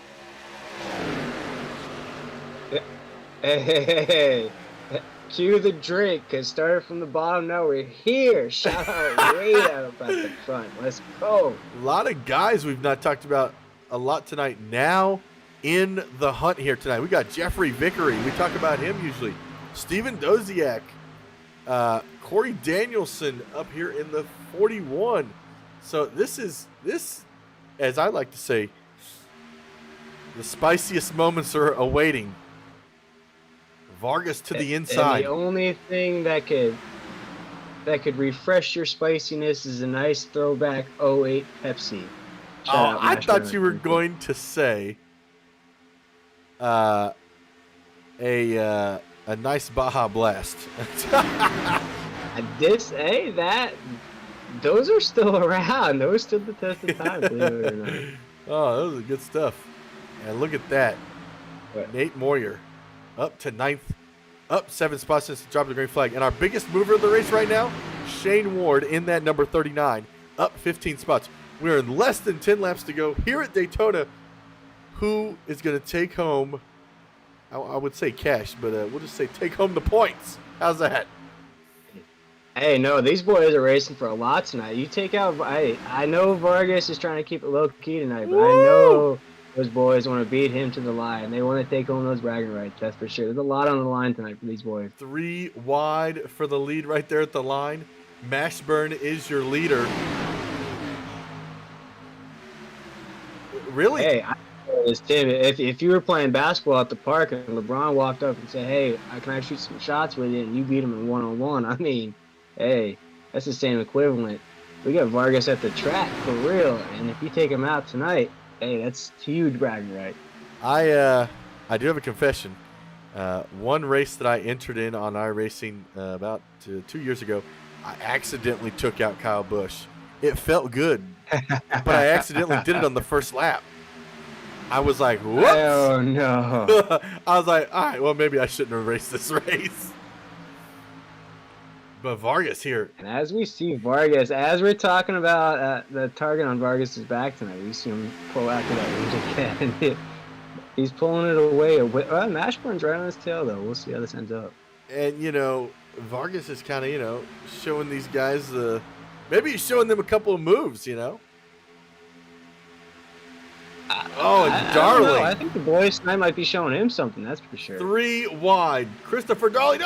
Hey. Cue the drink, because started from the bottom, now we're here. Shout out way up at the front. Let's go. A lot of guys we've not talked about a lot tonight now in the hunt here tonight. We got Jeffrey Vickery. We talk about him usually. Steven Doziak. Corey Danielson up here in the 41. So this, as I like to say, the spiciest moments are awaiting. Vargas to the inside. And the only thing that could refresh your spiciness is a nice throwback 08 Pepsi. I thought you were going to say a nice Baja Blast. Those are still around. Those stood the test of time, believe it or not. Oh, those are good stuff. And look at that. What? Nate Moyer up to 9th, up 7 spots since the drop of the green flag. And our biggest mover of the race right now, Shane Ward in that number 39, up 15 spots. We're in less than 10 laps to go here at Daytona. Who is going to take home, I would say cash, but we'll just say take home the points. How's that? Hey, no, these boys are racing for a lot tonight. You take out, I know Vargas is trying to keep it low key tonight, but I know those boys want to beat him to the line. They want to take home those bragging rights, that's for sure. There's a lot on the line tonight for these boys. 3 wide for the lead right there at the line. Mashburn is your leader. Really? Hey, I know this, Tim. If you were playing basketball at the park and LeBron walked up and said, hey, can I shoot some shots with you, and you beat him in one-on-one, I mean, hey, that's the same equivalent. We got Vargas at the track for real, and if you take him out tonight, hey, that's huge bragging right. I do have a confession. One race that I entered in on iRacing about 2 years ago, I accidentally took out Kyle Busch. It felt good, but I accidentally did it on the first lap. I was like, whoops. Oh, no. I was like, all right, well, maybe I shouldn't have raced this race. But Vargas here. And as we see Vargas, as we're talking about the target on Vargas' back tonight, we see him pull after that range again. He's pulling it away. Well, Mashburn's right on his tail, though. We'll see how this ends up. And, Vargas is kind of, showing these guys maybe he's showing them a couple of moves, and Darling. I think the boys tonight might be showing him something, that's for sure. 3 wide. Christopher Darling,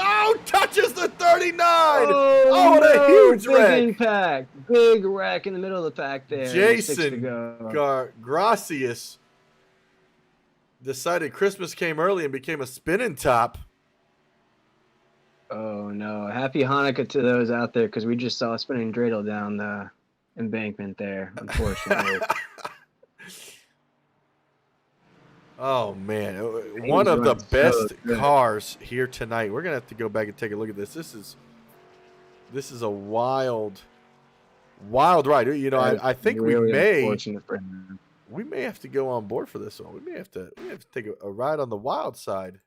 touches the 39. Oh, what a huge big wreck. impact. Big wreck in the middle of the pack there. 6 to Jason go. Gracias decided Christmas came early and became a spinning top. Oh, no. Happy Hanukkah to those out there, because we just saw a spinning dreidel down the embankment there, unfortunately. Oh, man. One of the best cars here tonight. We're going to have to go back and take a look at this. This is a wild ride. I think really we may have to go on board for this one. We may have to take a ride on the wild side.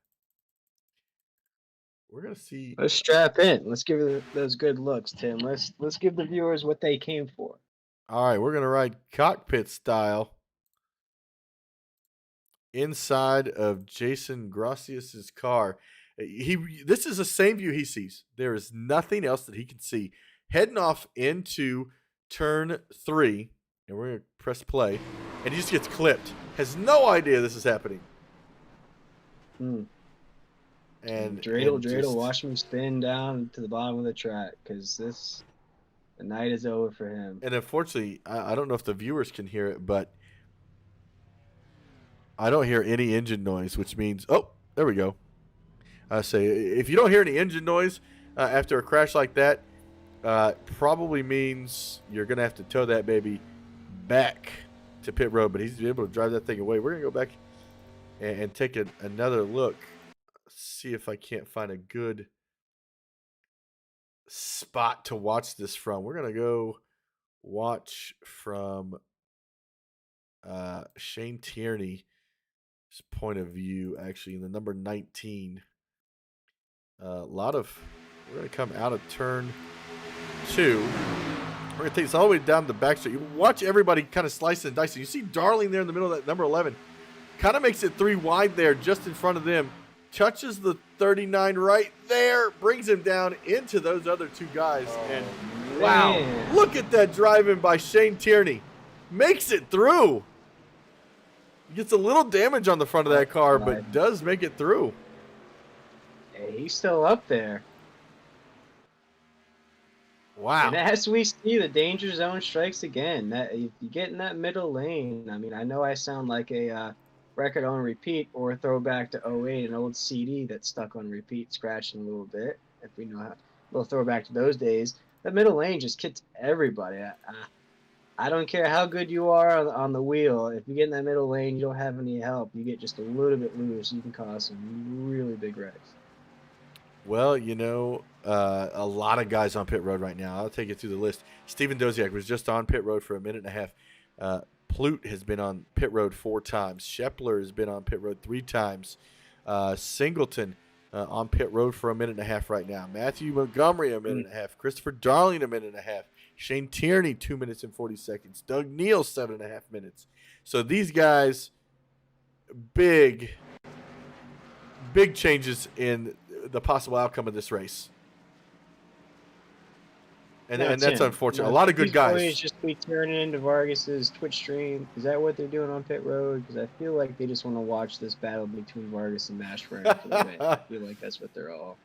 We're going to see. Let's strap in. Let's give it those good looks, Tim. Let's give the viewers what they came for. All right, we're going to ride cockpit style inside of Jason Gracias's car. This is the same view he sees. There is nothing else that he can see. Heading off into turn 3, and we're going to press play, and he just gets clipped. Has no idea this is happening. And Dreidel, watch him spin down to the bottom of the track, because the night is over for him. And unfortunately, I don't know if the viewers can hear it, but I don't hear any engine noise, which means, there we go. I say, if you don't hear any engine noise after a crash like that, probably means you're going to have to tow that baby back to pit road, but he's able to drive that thing away. We're going to go back and take another look, see if I can't find a good spot to watch this from. We're going to go watch from Shane Tierney's point of view, actually, in the number 19. We're going to come out of turn 2. We're going to take this all the way down the back straight. You watch everybody kind of slicing and dicing. You see Darling there in the middle of that number 11. Kind of makes it 3 wide there just in front of them touches the 39 right there, brings him down into those other two guys. And wow, Man. look at that drive-in by Shane Tierney. Makes it through. Gets a little damage on the front of that car, but does make it through. Hey, he's still up there. Wow. And as we see, the danger zone strikes again. That if you get in that middle lane, I mean, I know I sound like a record on repeat or a throwback to '08, an old CD that's stuck on repeat, scratching a little bit. If we know how, a little throwback to those days. That middle lane just gets everybody. I don't care how good you are on the wheel. If you get in that middle lane, you don't have any help. You get just a little bit loose, you can cause some really big wrecks. Well, you know, a lot of guys on pit road right now. I'll take you through the list. Steven Doziak was just on pit road for a minute and a half. Plute has been on pit road 4 times. Schepler has been on pit road 3 times. Singleton on pit road for a minute and a half right now. Matthew Montgomery a minute and a half. Christopher Darling a minute and a half. Shane Tierney 2 minutes and 40 seconds. Doug Neal 7.5 minutes. So these guys, big changes in the possible outcome of this race. And that's unfortunate. A lot of good guys. Boys just be turning into Vargas's Twitch stream. Is that what they're doing on pit road? Because I feel like they just want to watch this battle between Vargas and Mashburn for the win. I feel like that's what they're all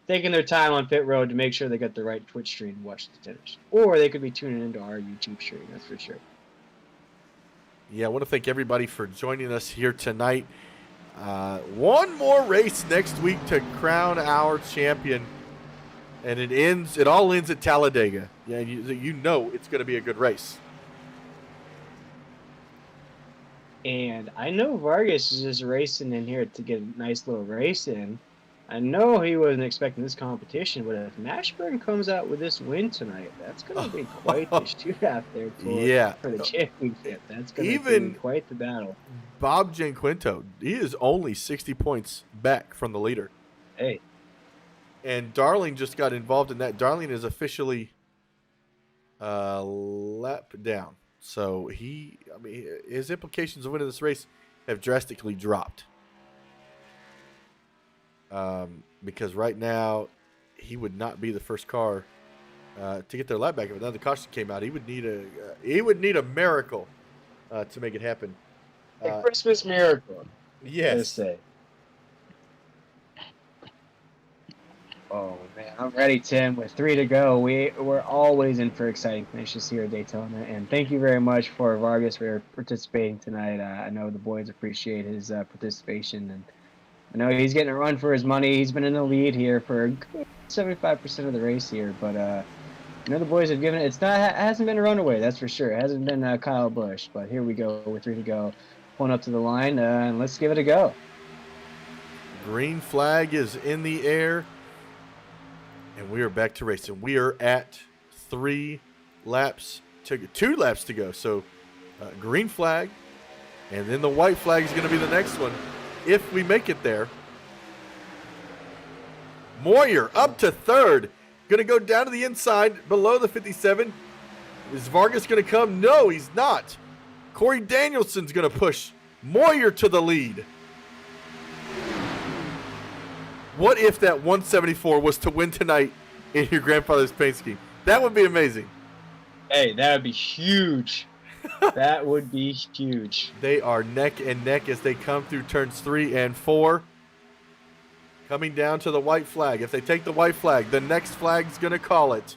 taking their time on pit road to make sure they got the right Twitch stream to watch the finish. Or they could be tuning into our YouTube stream, that's for sure. Yeah, I want to thank everybody for joining us here tonight. One more race next week to crown our champion. And it all ends at Talladega. Yeah, you know it's going to be a good race. And I know Vargas is just racing in here to get a nice little race in. I know he wasn't expecting this competition, but if Mashburn comes out with this win tonight, that's going to be quite the shootout there for the championship. That's going to be quite the battle. Bob Gianquinto, he is only 60 points back from the leader. Hey. And Darling just got involved in that. Darling is officially lap down. So his implications of winning this race have drastically dropped. Because right now he would not be the first car to get their lap back. If another caution came out, he would need a miracle to make it happen. A Christmas miracle. Yes. Say. Oh man, I'm ready, Tim. With 3 to go, we're always in for exciting finishes here at Daytona. And thank you very much for Vargas for participating tonight. I know the boys appreciate his participation, and I know he's getting a run for his money. He's been in the lead here for 75% of the race here, but I know the boys have given it. It hasn't been a runaway, that's for sure. It hasn't been Kyle Busch, but here we go with 3 to go, pulling up to the line, and let's give it a go. Green flag is in the air. And we are back to racing. We are at 2 laps to go. So green flag, and then the white flag is going to be the next one if we make it there. Moyer up to 3rd. Going to go down to the inside below the 57. Is Vargas going to come? No, he's not. Corey Danielson's going to push Moyer to the lead. What if that 174 was to win tonight in your grandfather's paint scheme? That would be amazing. Hey, that would be huge. That would be huge. They are neck and neck as they come through turns 3 and 4. Coming down to the white flag. If they take the white flag, the next flag's going to call it.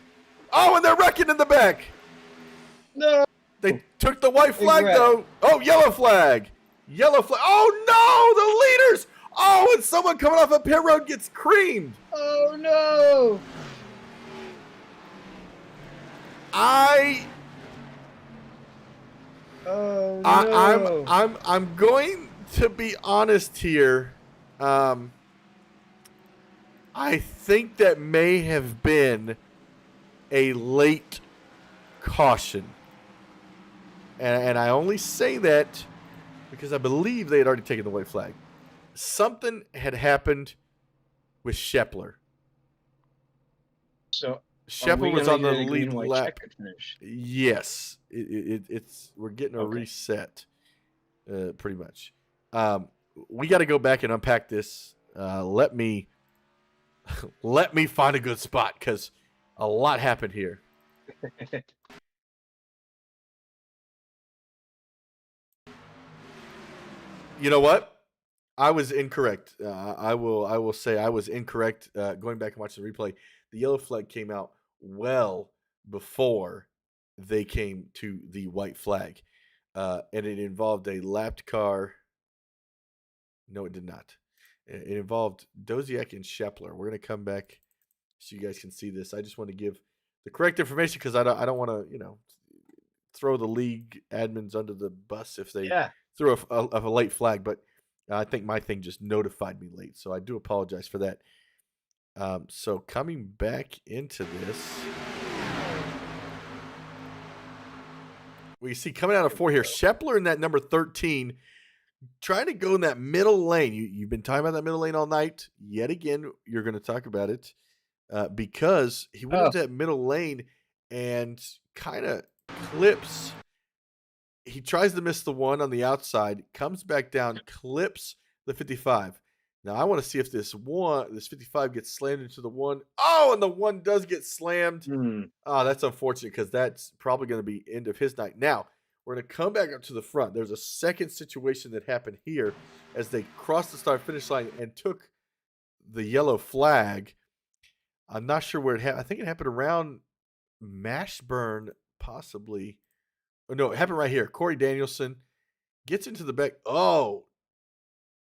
Oh, and they're wrecking in the back. No. They took the white flag, though. Oh, yellow flag. Yellow flag. Oh, no, the leaders. Oh, and someone coming off a pit road gets creamed. Oh no! I'm going to be honest here. I think that may have been a late caution. And I only say that because I believe they had already taken the white flag. Something had happened with Schepler. So Schepler was on the lead lap. Yes, it's we're getting a reset, pretty much. We got to go back and unpack this Let me find a good spot because a lot happened here. You know what? I was incorrect. I will say I was incorrect. Going back and watching the replay, the yellow flag came out well before they came to the white flag, and it involved a lapped car. No, it did not. It involved Doziak and Shepler. We're gonna come back so you guys can see this. I just want to give the correct information because I don't want to throw the league admins under the bus if they threw a late flag, but I think my thing just notified me late, so I do apologize for that. So coming back into this, we see coming out of 4 here, Shepler in that number 13, trying to go in that middle lane. You've been talking about that middle lane all night. Yet again, you're going to talk about it because he went into that middle lane and kind of clips. He tries to miss the one on the outside, comes back down, clips the 55. Now I want to see if this 55 gets slammed into the one. Oh, and the one does get slammed. Oh, that's unfortunate because that's probably going to be end of his night. Now we're going to come back up to the front. There's a second situation that happened here as they crossed the start-finish line and took the yellow flag. I'm not sure where it happened. I think it happened around Mashburn, possibly. Oh, no, it happened right here. Corey Danielson gets into the back. Oh,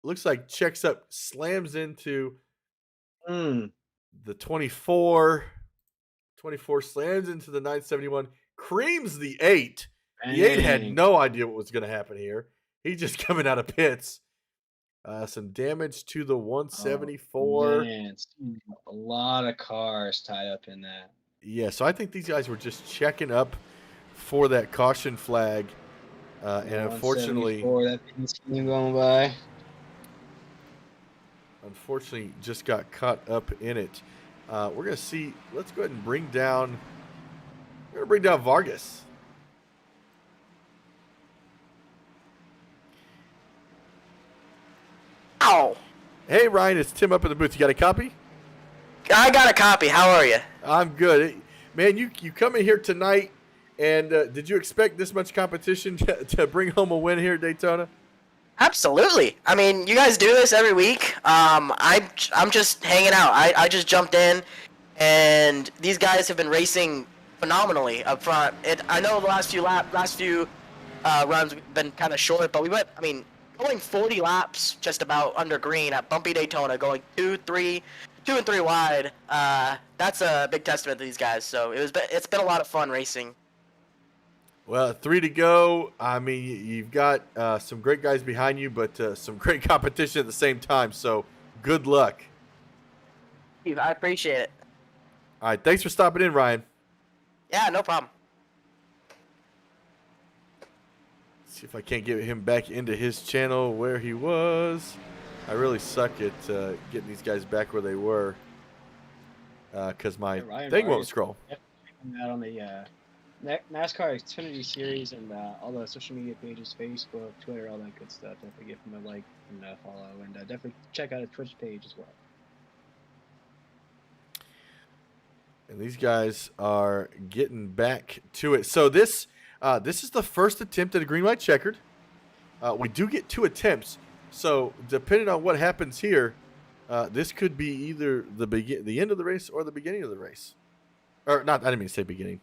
looks like checks up, slams into the 24. 24 slams into the 971, creams the 8. The 8 had no idea what was going to happen here. He just coming out of pits. Some damage to the 174. Man, a lot of cars tied up in that. Yeah, so I think these guys were just checking up for that caution flag, and unfortunately, that scheme going by. Unfortunately, just got caught up in it. We're gonna see. Let's go ahead and bring down. We're gonna bring down Vargas. Ow! Hey Ryan, it's Tim up in the booth. You got a copy? I got a copy. How are you? I'm good, man. You come in here tonight. And did you expect this much competition to bring home a win here at Daytona? Absolutely. I mean, you guys do this every week. I'm just hanging out. I just jumped in, and these guys have been racing phenomenally up front. I know the last few runs have been kind of short, but we went. I mean, going 40 laps just about under green at bumpy Daytona, going 2 and 3 wide. That's a big testament to these guys. So it's been a lot of fun racing. Well, 3 to go. I mean, you've got some great guys behind you, but some great competition at the same time. So, good luck. I appreciate it. All right, thanks for stopping in, Ryan. Yeah, no problem. See if I can't get him back into his channel where he was. I really suck at getting these guys back where they were because my thing won't scroll. That on the NASCAR Xfinity Series and all the social media pages, Facebook, Twitter, all that good stuff. Definitely give him a like and follow, and definitely check out his Twitch page as well. And these guys are getting back to it. So this is the first attempt at a green white checkered. We do get 2 attempts. So depending on what happens here, this could be either the end of the race or the beginning of the race. Or not, I didn't mean to say beginning.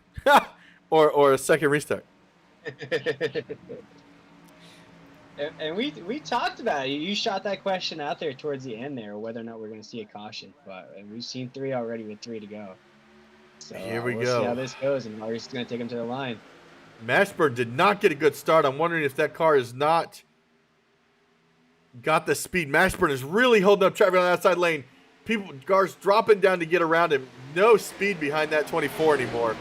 or a second restart. And we talked about it. You shot that question out there towards the end there, whether or not we're going to see a caution. But we've seen 3 already with 3 to go. So here we we'll go. See how this goes, and Marty's going to take him to the line. Mashburn did not get a good start. I'm wondering if that car is not got the speed. Mashburn is really holding up traffic on the outside lane. Cars dropping down to get around him. No speed behind that 24 anymore.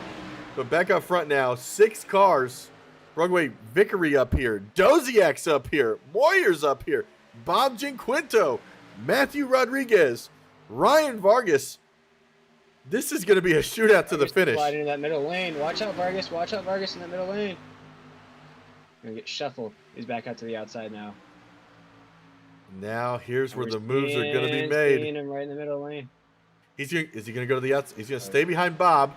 But back up front now, 6 cars. Rugway Vickery up here. Doziak's up here. Moyer's up here. Bob Ginquinto. Matthew Rodriguez. Ryan Vargas. This is going to be a shootout to the finish. Sliding in that middle lane. Watch out, Vargas. Watch out, Vargas in that middle lane. Going to get shuffled. He's back out to the outside now. Now here's where We're the moves are going to be made. seeing him right in the middle lane. Is he going to go to the outside? He's going to stay behind Bob.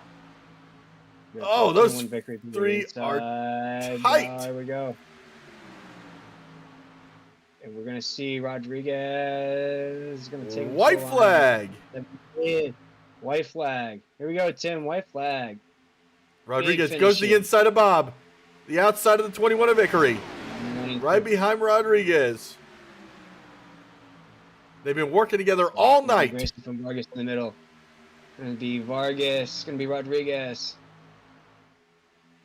Oh, those victory from the three are inside. tight. Here we go. And we're gonna see Rodriguez is gonna take White flag. White flag. Here we go, Tim. White flag. Rodriguez goes to the inside of Bob. The outside of the 21 of Vickery. Right behind Rodriguez. They've been working together all night. Grayson from Vargas in the middle. Gonna be Vargas. Gonna be Rodriguez.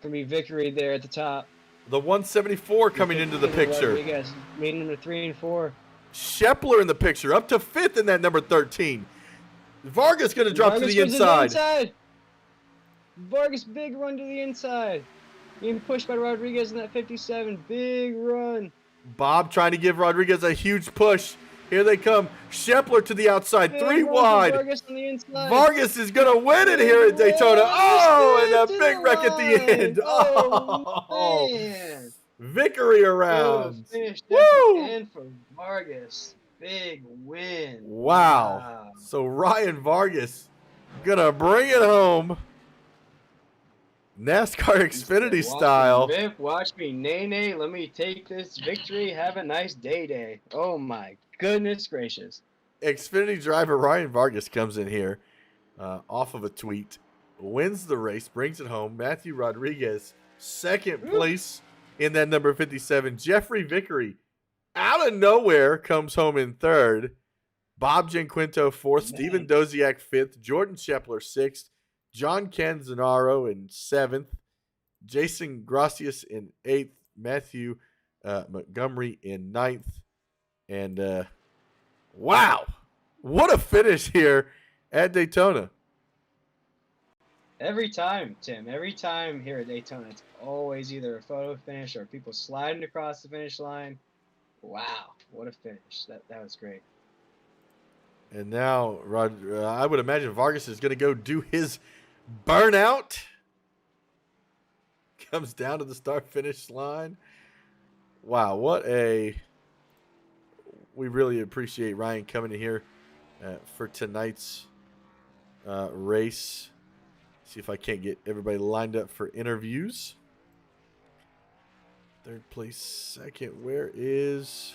Gonna be Vickery there at the top. The 174 coming into the picture. Rodriguez made number 3 and 4. Schepler in the picture, up to 5th in that number 13. Vargas going to drop to the inside. Vargas, big run to the inside. Being pushed by Rodriguez in that 57. Big run. Bob trying to give Rodriguez a huge push. Here they come. Schepler to the outside, 3 wide. Vargas on the inside. Vargas is going to win it here at Daytona. Oh, and a big wreck at the end. Oh, man. Vickery around. Woo! And for Vargas, big win. Wow. So Ryan Vargas going to bring it home. NASCAR Xfinity style. Rip, watch me, nay. Let me take this victory. Have a nice day. Oh my goodness gracious. Xfinity driver Ryan Vargas comes in here off of a tweet, wins the race, brings it home. Matthew Rodriguez, second place in that number 57. Jeffrey Vickery, out of nowhere, comes home in third. Bob Gianquinto, fourth. Steven Doziak, fifth. Jordan Schepler, sixth. John Canzanaro in 7th, Jason Gracias in 8th, Matthew Montgomery in 9th, and wow, what a finish here at Daytona. Every time, Tim, every time here at Daytona, it's always either a photo finish or people sliding across the finish line. Wow, what a finish. That was great. And now, I would imagine Vargas is going to go do his burnout. Comes down to the start-finish line. Wow, we really appreciate Ryan coming in here for tonight's race. See if I can't get everybody lined up for interviews. Third place, second. Where is...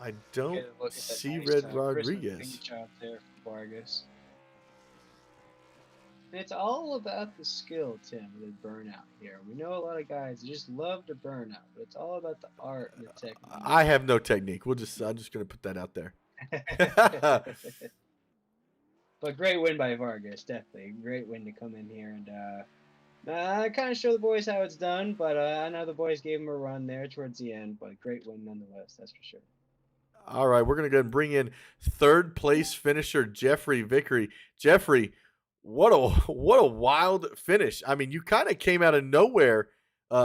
I don't see Red Rodriguez. Job there for Vargas. It's all about the skill, Tim, with burnout here. We know a lot of guys just love to burn out, but it's all about the art and the technique. I have no technique. I'm just going to put that out there. But great win by Vargas, definitely. Great win to come in here and kind of show the boys how it's done, but I know the boys gave him a run there towards the end, but great win nonetheless, that's for sure. All right, we're going to go ahead and bring in third place finisher Jeffrey Vickery. Jeffrey, what a wild finish. I mean, you kind of came out of nowhere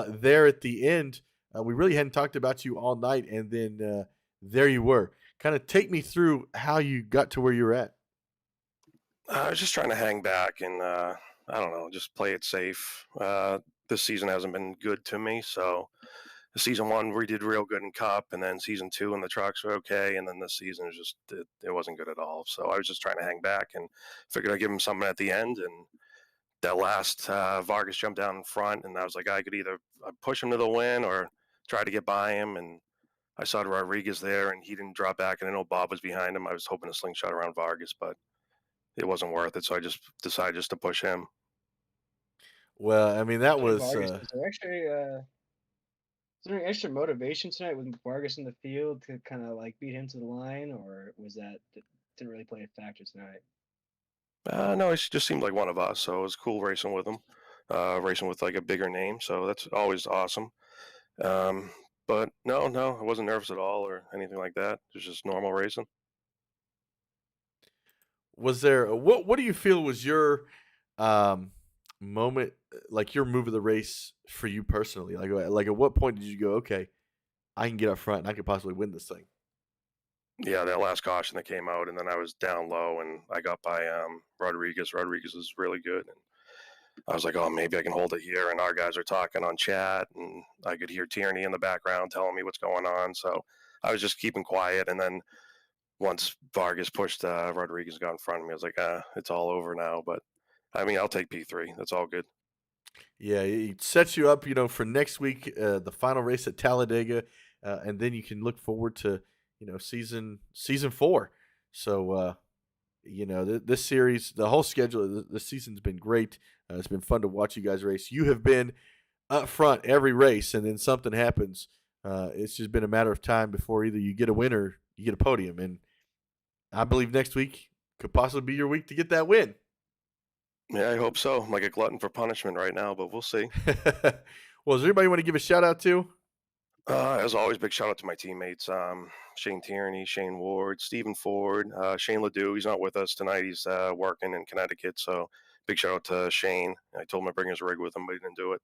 there at the end. We really hadn't talked about you all night, and then there you were. Kind of take me through how you got to where you're at. I was just trying to hang back and, I don't know, just play it safe. This season hasn't been good to me, so season 1 we did real good in Cup, and then season 2 and the trucks were okay, and then this season it wasn't good at all. So I was just trying to hang back and figured I'd give him something at the end. And that last Vargas jumped down in front, and I was like, I could either push him to the win or try to get by him. And I saw Rodriguez there, and he didn't drop back, and I know Bob was behind him. I was hoping to slingshot around Vargas, but it wasn't worth it, so I just decided just to push him. Well, I mean, that was is there any extra motivation tonight with Vargas in the field to kind of like beat him to the line, or was that didn't really play a factor tonight? No, it just seemed like one of us, so it was cool racing with him, racing with like a bigger name, so that's always awesome. But no, I wasn't nervous at all or anything like that. It was just normal racing. Was there what do you feel was your moment, like your move of the race for you personally? Like at what point did you go, okay, I can get up front and I could possibly win this thing? Yeah, that last caution that came out, and then I was down low, and I got by Rodriguez. Rodriguez is really good, and I was like, oh, maybe I can hold it here. And our guys are talking on chat, and I could hear Tierney in the background telling me what's going on. So I was just keeping quiet, and then once Vargas pushed Rodriguez got in front of me, I was like, it's all over now. But I mean, I'll take P3. That's all good. Yeah, it sets you up, for next week, the final race at Talladega, and then you can look forward to, season 4. So, this series, the whole schedule, this season's been great. It's been fun to watch you guys race. You have been up front every race, and then something happens. It's just been a matter of time before either you get a win or you get a podium. And I believe next week could possibly be your week to get that win. Yeah, I hope so. I'm like a glutton for punishment right now, but we'll see. Well, does anybody want to give a shout out to? As always, big shout out to my teammates, Shane Tierney, Shane Ward, Stephen Ford, Shane Ledoux. He's not with us tonight. He's working in Connecticut. So big shout out to Shane. I told him to bring his rig with him, but he didn't do it.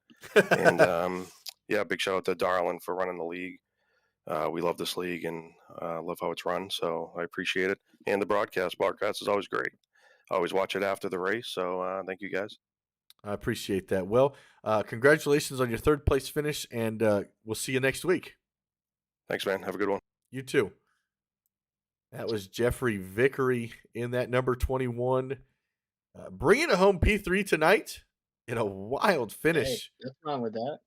And yeah, big shout out to Darlin for running the league. We love this league and love how it's run. So I appreciate it. And the broadcast. Broadcast is always great. I always watch it after the race. So thank you guys. I appreciate that. Well, congratulations on your third place finish, and we'll see you next week. Thanks, man. Have a good one. You too. That was Jeffrey Vickery in that number 21. Bringing it home P3 tonight in a wild finish. Hey, what's wrong with that?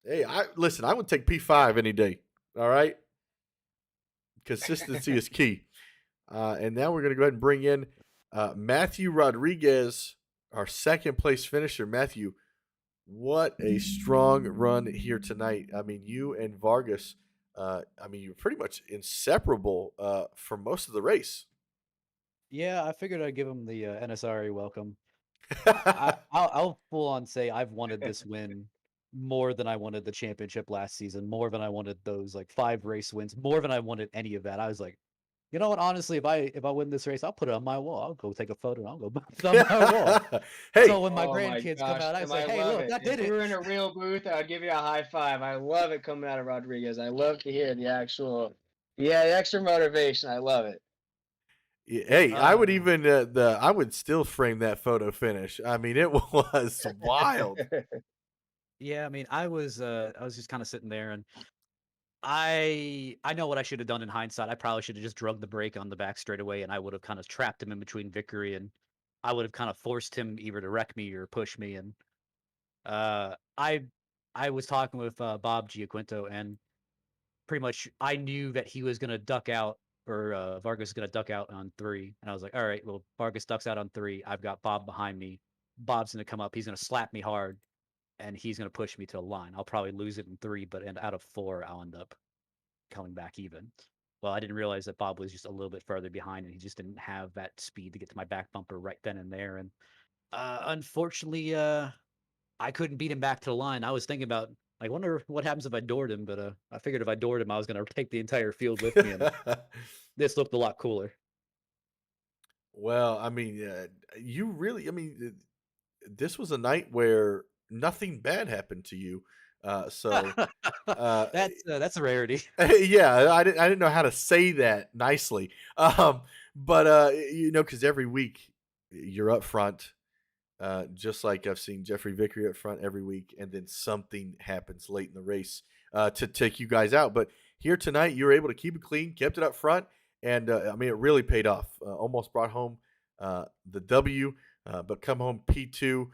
Hey, I would take P5 any day. All right? Consistency is key. And now we're going to go ahead and bring in Matthew Rodriguez, our second place finisher. Matthew, what a strong run here tonight. I mean, you and Vargas, you're pretty much inseparable for most of the race. Yeah, I figured I'd give him the NSRA welcome. I'll full on say I've wanted this win more than I wanted the championship last season, more than I wanted those like 5 race wins, more than I wanted any of that. I was like, you know what? Honestly, if I win this race, I'll put it on my wall. I'll go take a photo and I'll go put it on my wall. Hey, So when my Oh my grandkids come gosh, out, I Tim, say, hey, love look, it. I did If we were in it. a real booth, I'd give you a high five. I love it coming out of Rodriguez. I love to hear the the extra motivation. I love it. hey, I would Uh, even I would still frame that photo finish. I mean, it was wild. Yeah, I mean, I was just kind of sitting there, and I know what I should have done in hindsight. I probably should have just drugged the brake on the back straightaway, and I would have kind of trapped him in between Vickery, and I would have kind of forced him either to wreck me or push me. And uh, I I was talking with Bob Giaquinto, and pretty much I knew that he was gonna duck out, or Vargas was gonna duck out on 3, and I was like, all right, well, Vargas ducks out on 3. I've got Bob behind me. Bob's gonna come up. He's gonna slap me hard, and he's gonna push me to the line. I'll probably lose it in 3, but out of 4, I'll end up coming back even. Well, I didn't realize that Bob was just a little bit further behind, and he just didn't have that speed to get to my back bumper right then and there. And unfortunately, I couldn't beat him back to the line. I was thinking about, I wonder what happens if I doored him, but I figured if I doored him, I was going to take the entire field with me, and this looked a lot cooler. Well, you really, this was a night where nothing bad happened to you. So, uh, That's a rarity. yeah, I didn't know how to say that nicely. But because every week you're up front, just like I've seen Jeffrey Vickery up front every week, and then something happens late in the race to take you guys out. But here tonight, you were able to keep it clean, kept it up front, and it really paid off. Almost brought home the W, but come home P2.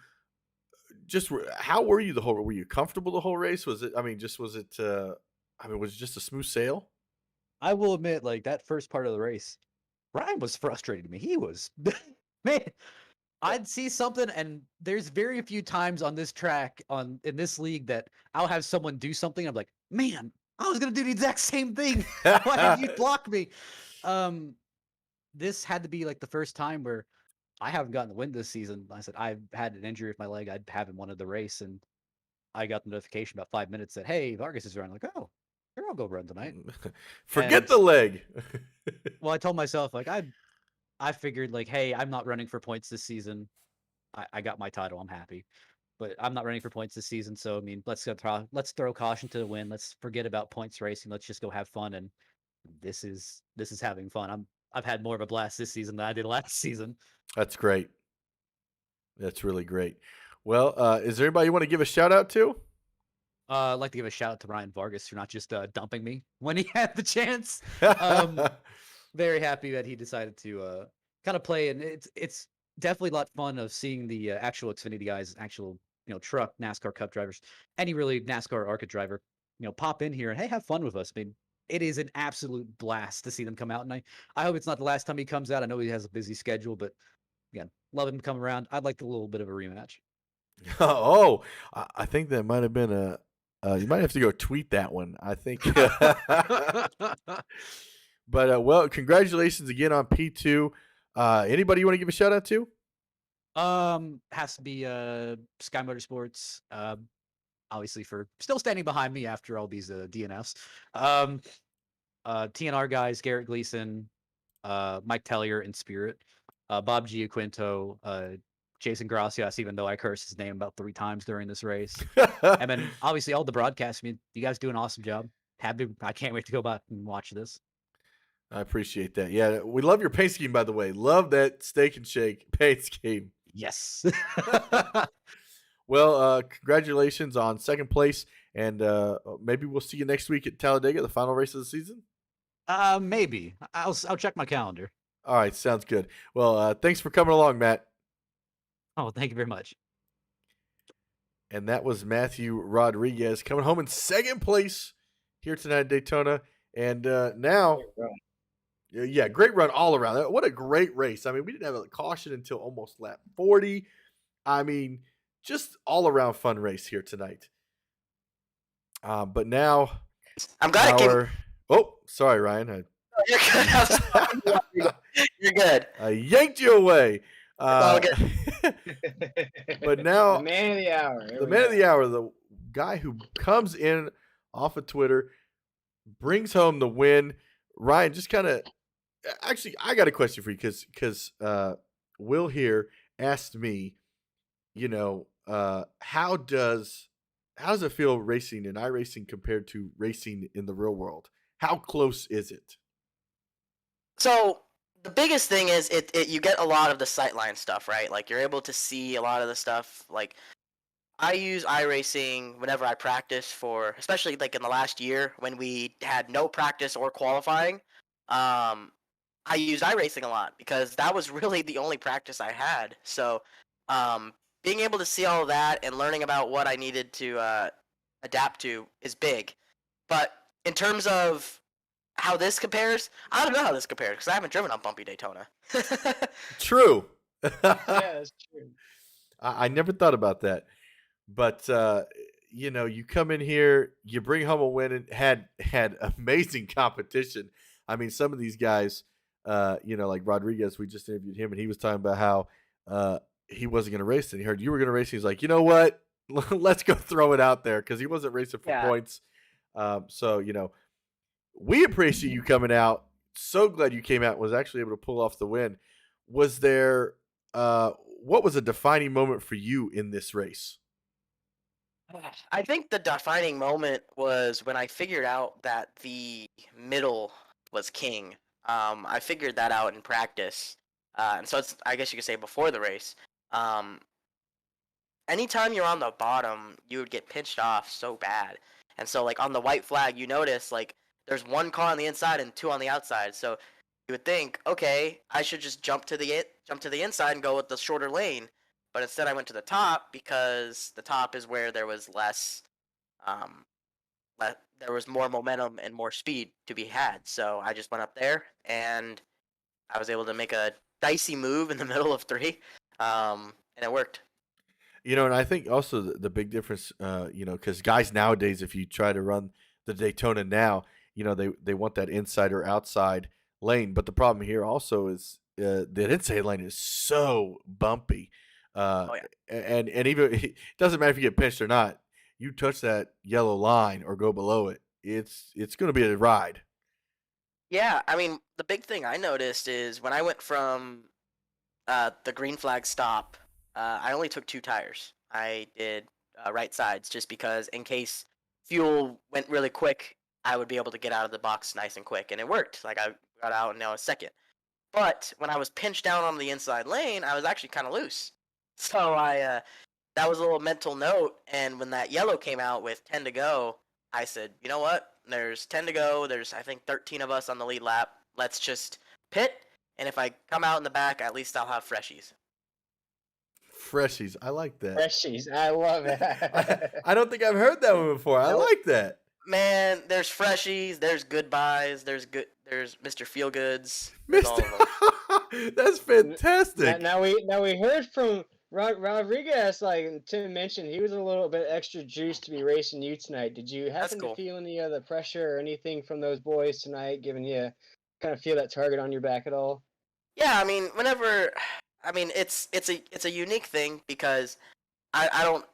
How were you the whole? Were you comfortable the whole race? Was it? Was it? Was it just a smooth sail? I will admit, like that first part of the race, Ryan was frustrating me. He was, man. I'd see something, and there's very few times on this track in this league that I'll have someone do something. I'm like, man, I was gonna do the exact same thing. Why have you blocked me? This had to be like the first time where I haven't gotten the win this season. I said I've had an injury with my leg. I haven't wanted the race, and I got the notification about 5 minutes that hey, Vargas is running. Like, oh, here I'll go run tonight. Forget And the leg. well, I told myself like I figured like, hey, I'm not running for points this season. I got my title. I'm happy, but I'm not running for points this season. So I mean, let's throw caution to the wind. Let's forget about points racing. Let's just go have fun. And this is having fun. I've had more of a blast this season than I did last season. That's great. That's really great. Well, is there anybody you want to give a shout out to? I'd like to give a shout out to Ryan Vargas for not just dumping me when he had the chance. Um, very happy that he decided to kind of play, and it's definitely a lot of fun of seeing the actual Xfinity guys, actual truck NASCAR Cup drivers, any really NASCAR ARCA driver, pop in here and hey, have fun with us. I mean, it is an absolute blast to see them come out, and I hope it's not the last time he comes out. I know he has a busy schedule, but again, love him to come around. I'd like a little bit of a rematch. Oh, I think that might have been a. You might have to go tweet that one. I think. But well, congratulations again on P2. Anybody you want to give a shout out to? Has to be Sky Motorsports. Obviously for still standing behind me after all these DNFs. TNR guys, Garrett Gleason, Mike Tellier in Spirit, Bob Giaquinto, Jason Gracias, even though I cursed his name about 3 times during this race. And then obviously all the broadcasts. I mean, you guys do an awesome job. I can't wait to go back and watch this. I appreciate that. Yeah, we love your paint scheme, by the way. Love that steak and shake paint scheme. Yes. Well, congratulations on second place, and maybe we'll see you next week at Talladega, the final race of the season. Maybe I'll check my calendar. All right, sounds good. Well, thanks for coming along, Matt. Oh, thank you very much. And that was Matthew Rodriguez coming home in second place here tonight at Daytona. And now, yeah, great run all around. What a great race. I mean, we didn't have a caution until almost lap 40. I mean, just all around fun race here tonight. But now, I'm glad it came. Oh, sorry, Ryan. You're good. You're good. I yanked you away. But now, the man of the hour. The man of the hour, the guy who comes in off of Twitter, brings home the win. Ryan, just kind of, actually, I got a question for you because Will here asked me, how does it feel racing in iRacing compared to racing in the real world? How close is it? So the biggest thing is you get a lot of the sightline stuff, right? Like you're able to see a lot of the stuff. Like I use iRacing whenever I practice for, especially like in the last year when we had no practice or qualifying. I used iRacing a lot because that was really the only practice I had. So being able to see all of that and learning about what I needed to adapt to is big. But in terms of how this compares, I don't know how this compares because I haven't driven on bumpy Daytona. True. Yeah, that's true. I never thought about that. But, you come in here, you bring home a win and had amazing competition. I mean, some of these guys, like Rodriguez, we just interviewed him, and he was talking about how he wasn't going to race. And he heard you were going to race. He's like, you know what? Let's go throw it out there because he wasn't racing for points. So, we appreciate you coming out. So glad you came out and was actually able to pull off the win. Was there what was a defining moment for you in this race? I think the defining moment was when I figured out that the middle was king. I figured that out in practice. And so it's, I guess you could say before the race. Anytime you're on the bottom, you would get pinched off so bad. And so like on the white flag, you notice like there's 1 car on the inside and 2 on the outside. So you would think, okay, I should just jump to the inside and go with the shorter lane. But instead I went to the top because the top is where there was less, there was more momentum and more speed to be had. So I just went up there and I was able to make a dicey move in the middle of 3, and it worked. And I think also the big difference, because guys nowadays, if you try to run the Daytona now, they want that inside or outside lane. But the problem here also is that inside lane is so bumpy. And even it doesn't matter if you get pinched or not. You touch that yellow line or go below it, it's going to be a ride. Yeah, I mean, the big thing I noticed is when I went from the green flag stop, I only took 2 tires. I did right sides just because in case fuel went really quick, I would be able to get out of the box nice and quick, and it worked. Like I got out in a second. But when I was pinched down on the inside lane, I was actually kind of loose. So I that was a little mental note. And when that yellow came out with 10 to go, I said, you know what? There's 10 to go. There's, I think, 13 of us on the lead lap. Let's just pit. And if I come out in the back, at least I'll have freshies. Freshies. I like that. Freshies. I love it. I don't think I've heard that one before. I like that. Man, there's freshies, there's goodbyes, there's Mr. Feelgoods, there's all of them. That's fantastic. Now we heard from Rodriguez. Like Tim mentioned, he was a little bit extra juiced to be racing you tonight. Did you happen cool. to feel any of the pressure or anything from those boys tonight, giving you kind of feel that target on your back at all? Yeah, I mean, it's a unique thing because I don't.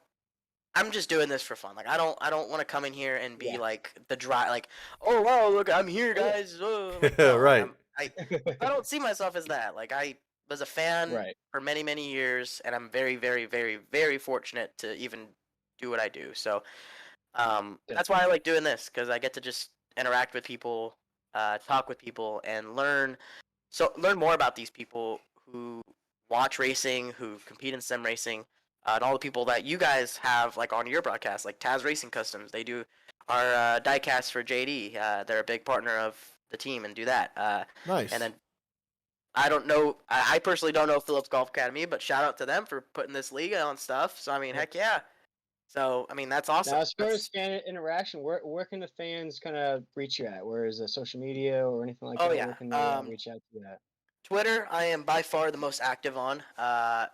I'm just doing this for fun. Like I don't want to come in here and be like the dry like, oh wow, look, I'm here, guys. No, right. I don't see myself as that. Like I was a fan for many years, and I'm very very very very fortunate to even do what I do. So that's why I like doing this, because I get to just interact with people, talk with people, and learn more about these people who watch racing, who compete in sim racing, and all the people that you guys have like on your broadcast, like Taz Racing Customs. They do our diecast for JD. They're a big partner of the team and do that. Nice. And then I don't know. I personally don't know Phillips Golf Academy, but shout out to them for putting this league on stuff. So I mean, heck yeah. So I mean, that's awesome. Now, as far as fan interaction, where can the fans kind of reach you at? Where is the social media or anything like that? Yeah. Where can they reach out to you at? Twitter, I am by far the most active on.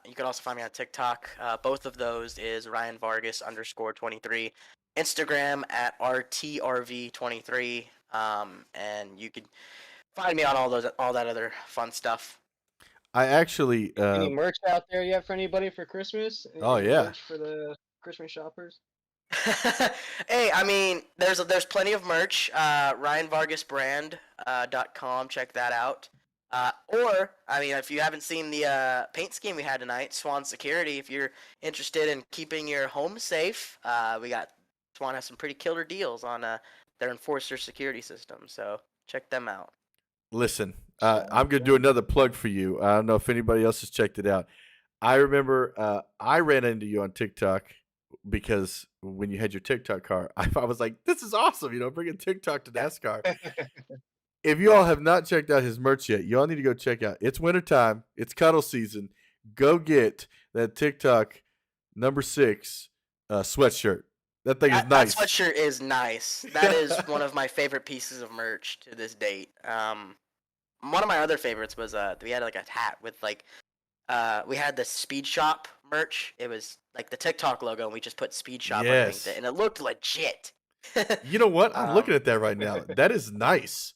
You can also find me on TikTok. Both of those is Ryan Vargas _23. Instagram at RTRV23. And you can find me on all that other fun stuff. I actually any merch out there yet for anybody for Christmas? Any merch for the Christmas shoppers? Hey, I mean, there's plenty of merch. RyanVargasBrand.com. Check that out. Or, I mean, if you haven't seen the paint scheme we had tonight, Swan Security, if you're interested in keeping your home safe, Swan has some pretty killer deals on their Enforcer security system, so check them out. Listen, I'm going to do another plug for you. I don't know if anybody else has checked it out. I remember I ran into you on TikTok because when you had your TikTok car, I was like, this is awesome, bringing TikTok to NASCAR. If you all have not checked out his merch yet, you all need to go check out. It's wintertime. It's cuddle season. Go get that TikTok #6 sweatshirt. That thing is nice. That sweatshirt is nice. That is one of my favorite pieces of merch to this date. One of my other favorites was we had like a hat with like we had the Speed Shop merch. It was like the TikTok logo, and we just put Speed Shop underneath it, and it looked legit. You know what? I'm looking at that right now. That is nice.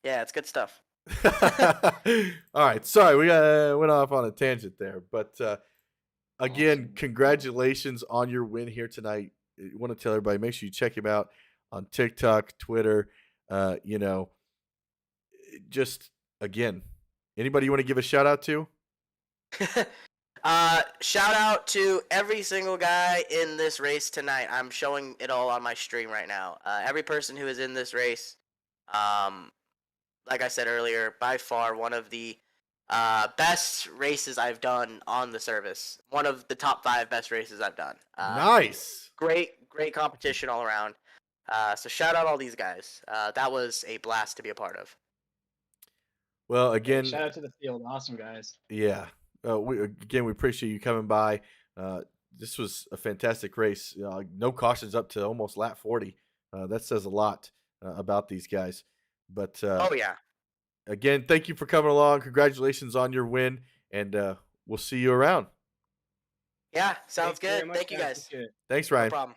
Yeah, it's good stuff. All right, sorry, we went off on a tangent there, but again, congratulations on your win here tonight. I want to tell everybody, make sure you check him out on TikTok, Twitter. Just again, anybody you want to give a shout out to? Shout out to every single guy in this race tonight. I'm showing it all on my stream right now. Every person who is in this race, like I said earlier, by far one of the best races I've done on the service. One of the top 5 best races I've done. Nice. Great competition all around. So shout out all these guys. That was a blast to be a part of. Well, again, shout out to the field. Awesome guys. Yeah. We appreciate you coming by. This was a fantastic race. No cautions up to almost lap 40. That says a lot about these guys. But again, thank you for coming along. Congratulations on your win, and we'll see you around. Yeah, sounds good. Thank you guys. Thanks, Ryan. No problem.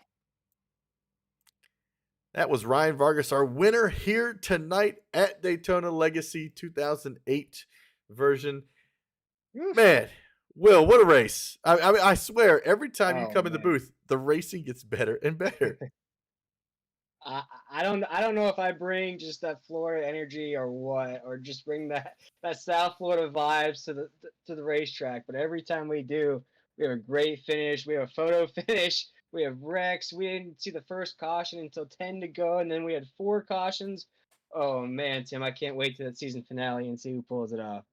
That was Ryan Vargas, our winner here tonight at Daytona Legacy 2008 version. Man, Will, what a race. I mean, I swear, every time you come in the booth, the racing gets better and better. I don't know if I bring just that Florida energy or what, or just bring that South Florida vibes to the racetrack. But every time we do, we have a great finish. We have a photo finish. We have wrecks. We didn't see the first caution until 10 to go, and then we had 4 cautions. Oh man, Tim, I can't wait to that season finale and see who pulls it off.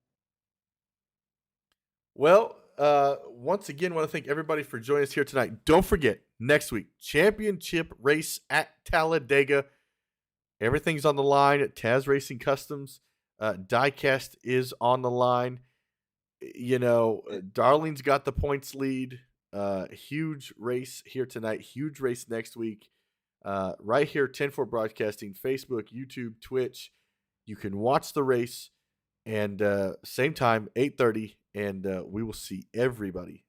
Well, once again, want to thank everybody for joining us here tonight. Don't forget, next week, championship race at Talladega. Everything's on the line at Taz Racing Customs. Diecast is on the line. Darlene's got the points lead. Huge race here tonight. Huge race next week. Right here, 10-4 Broadcasting, Facebook, YouTube, Twitch. You can watch the race. And same time, 8:30. And we will see everybody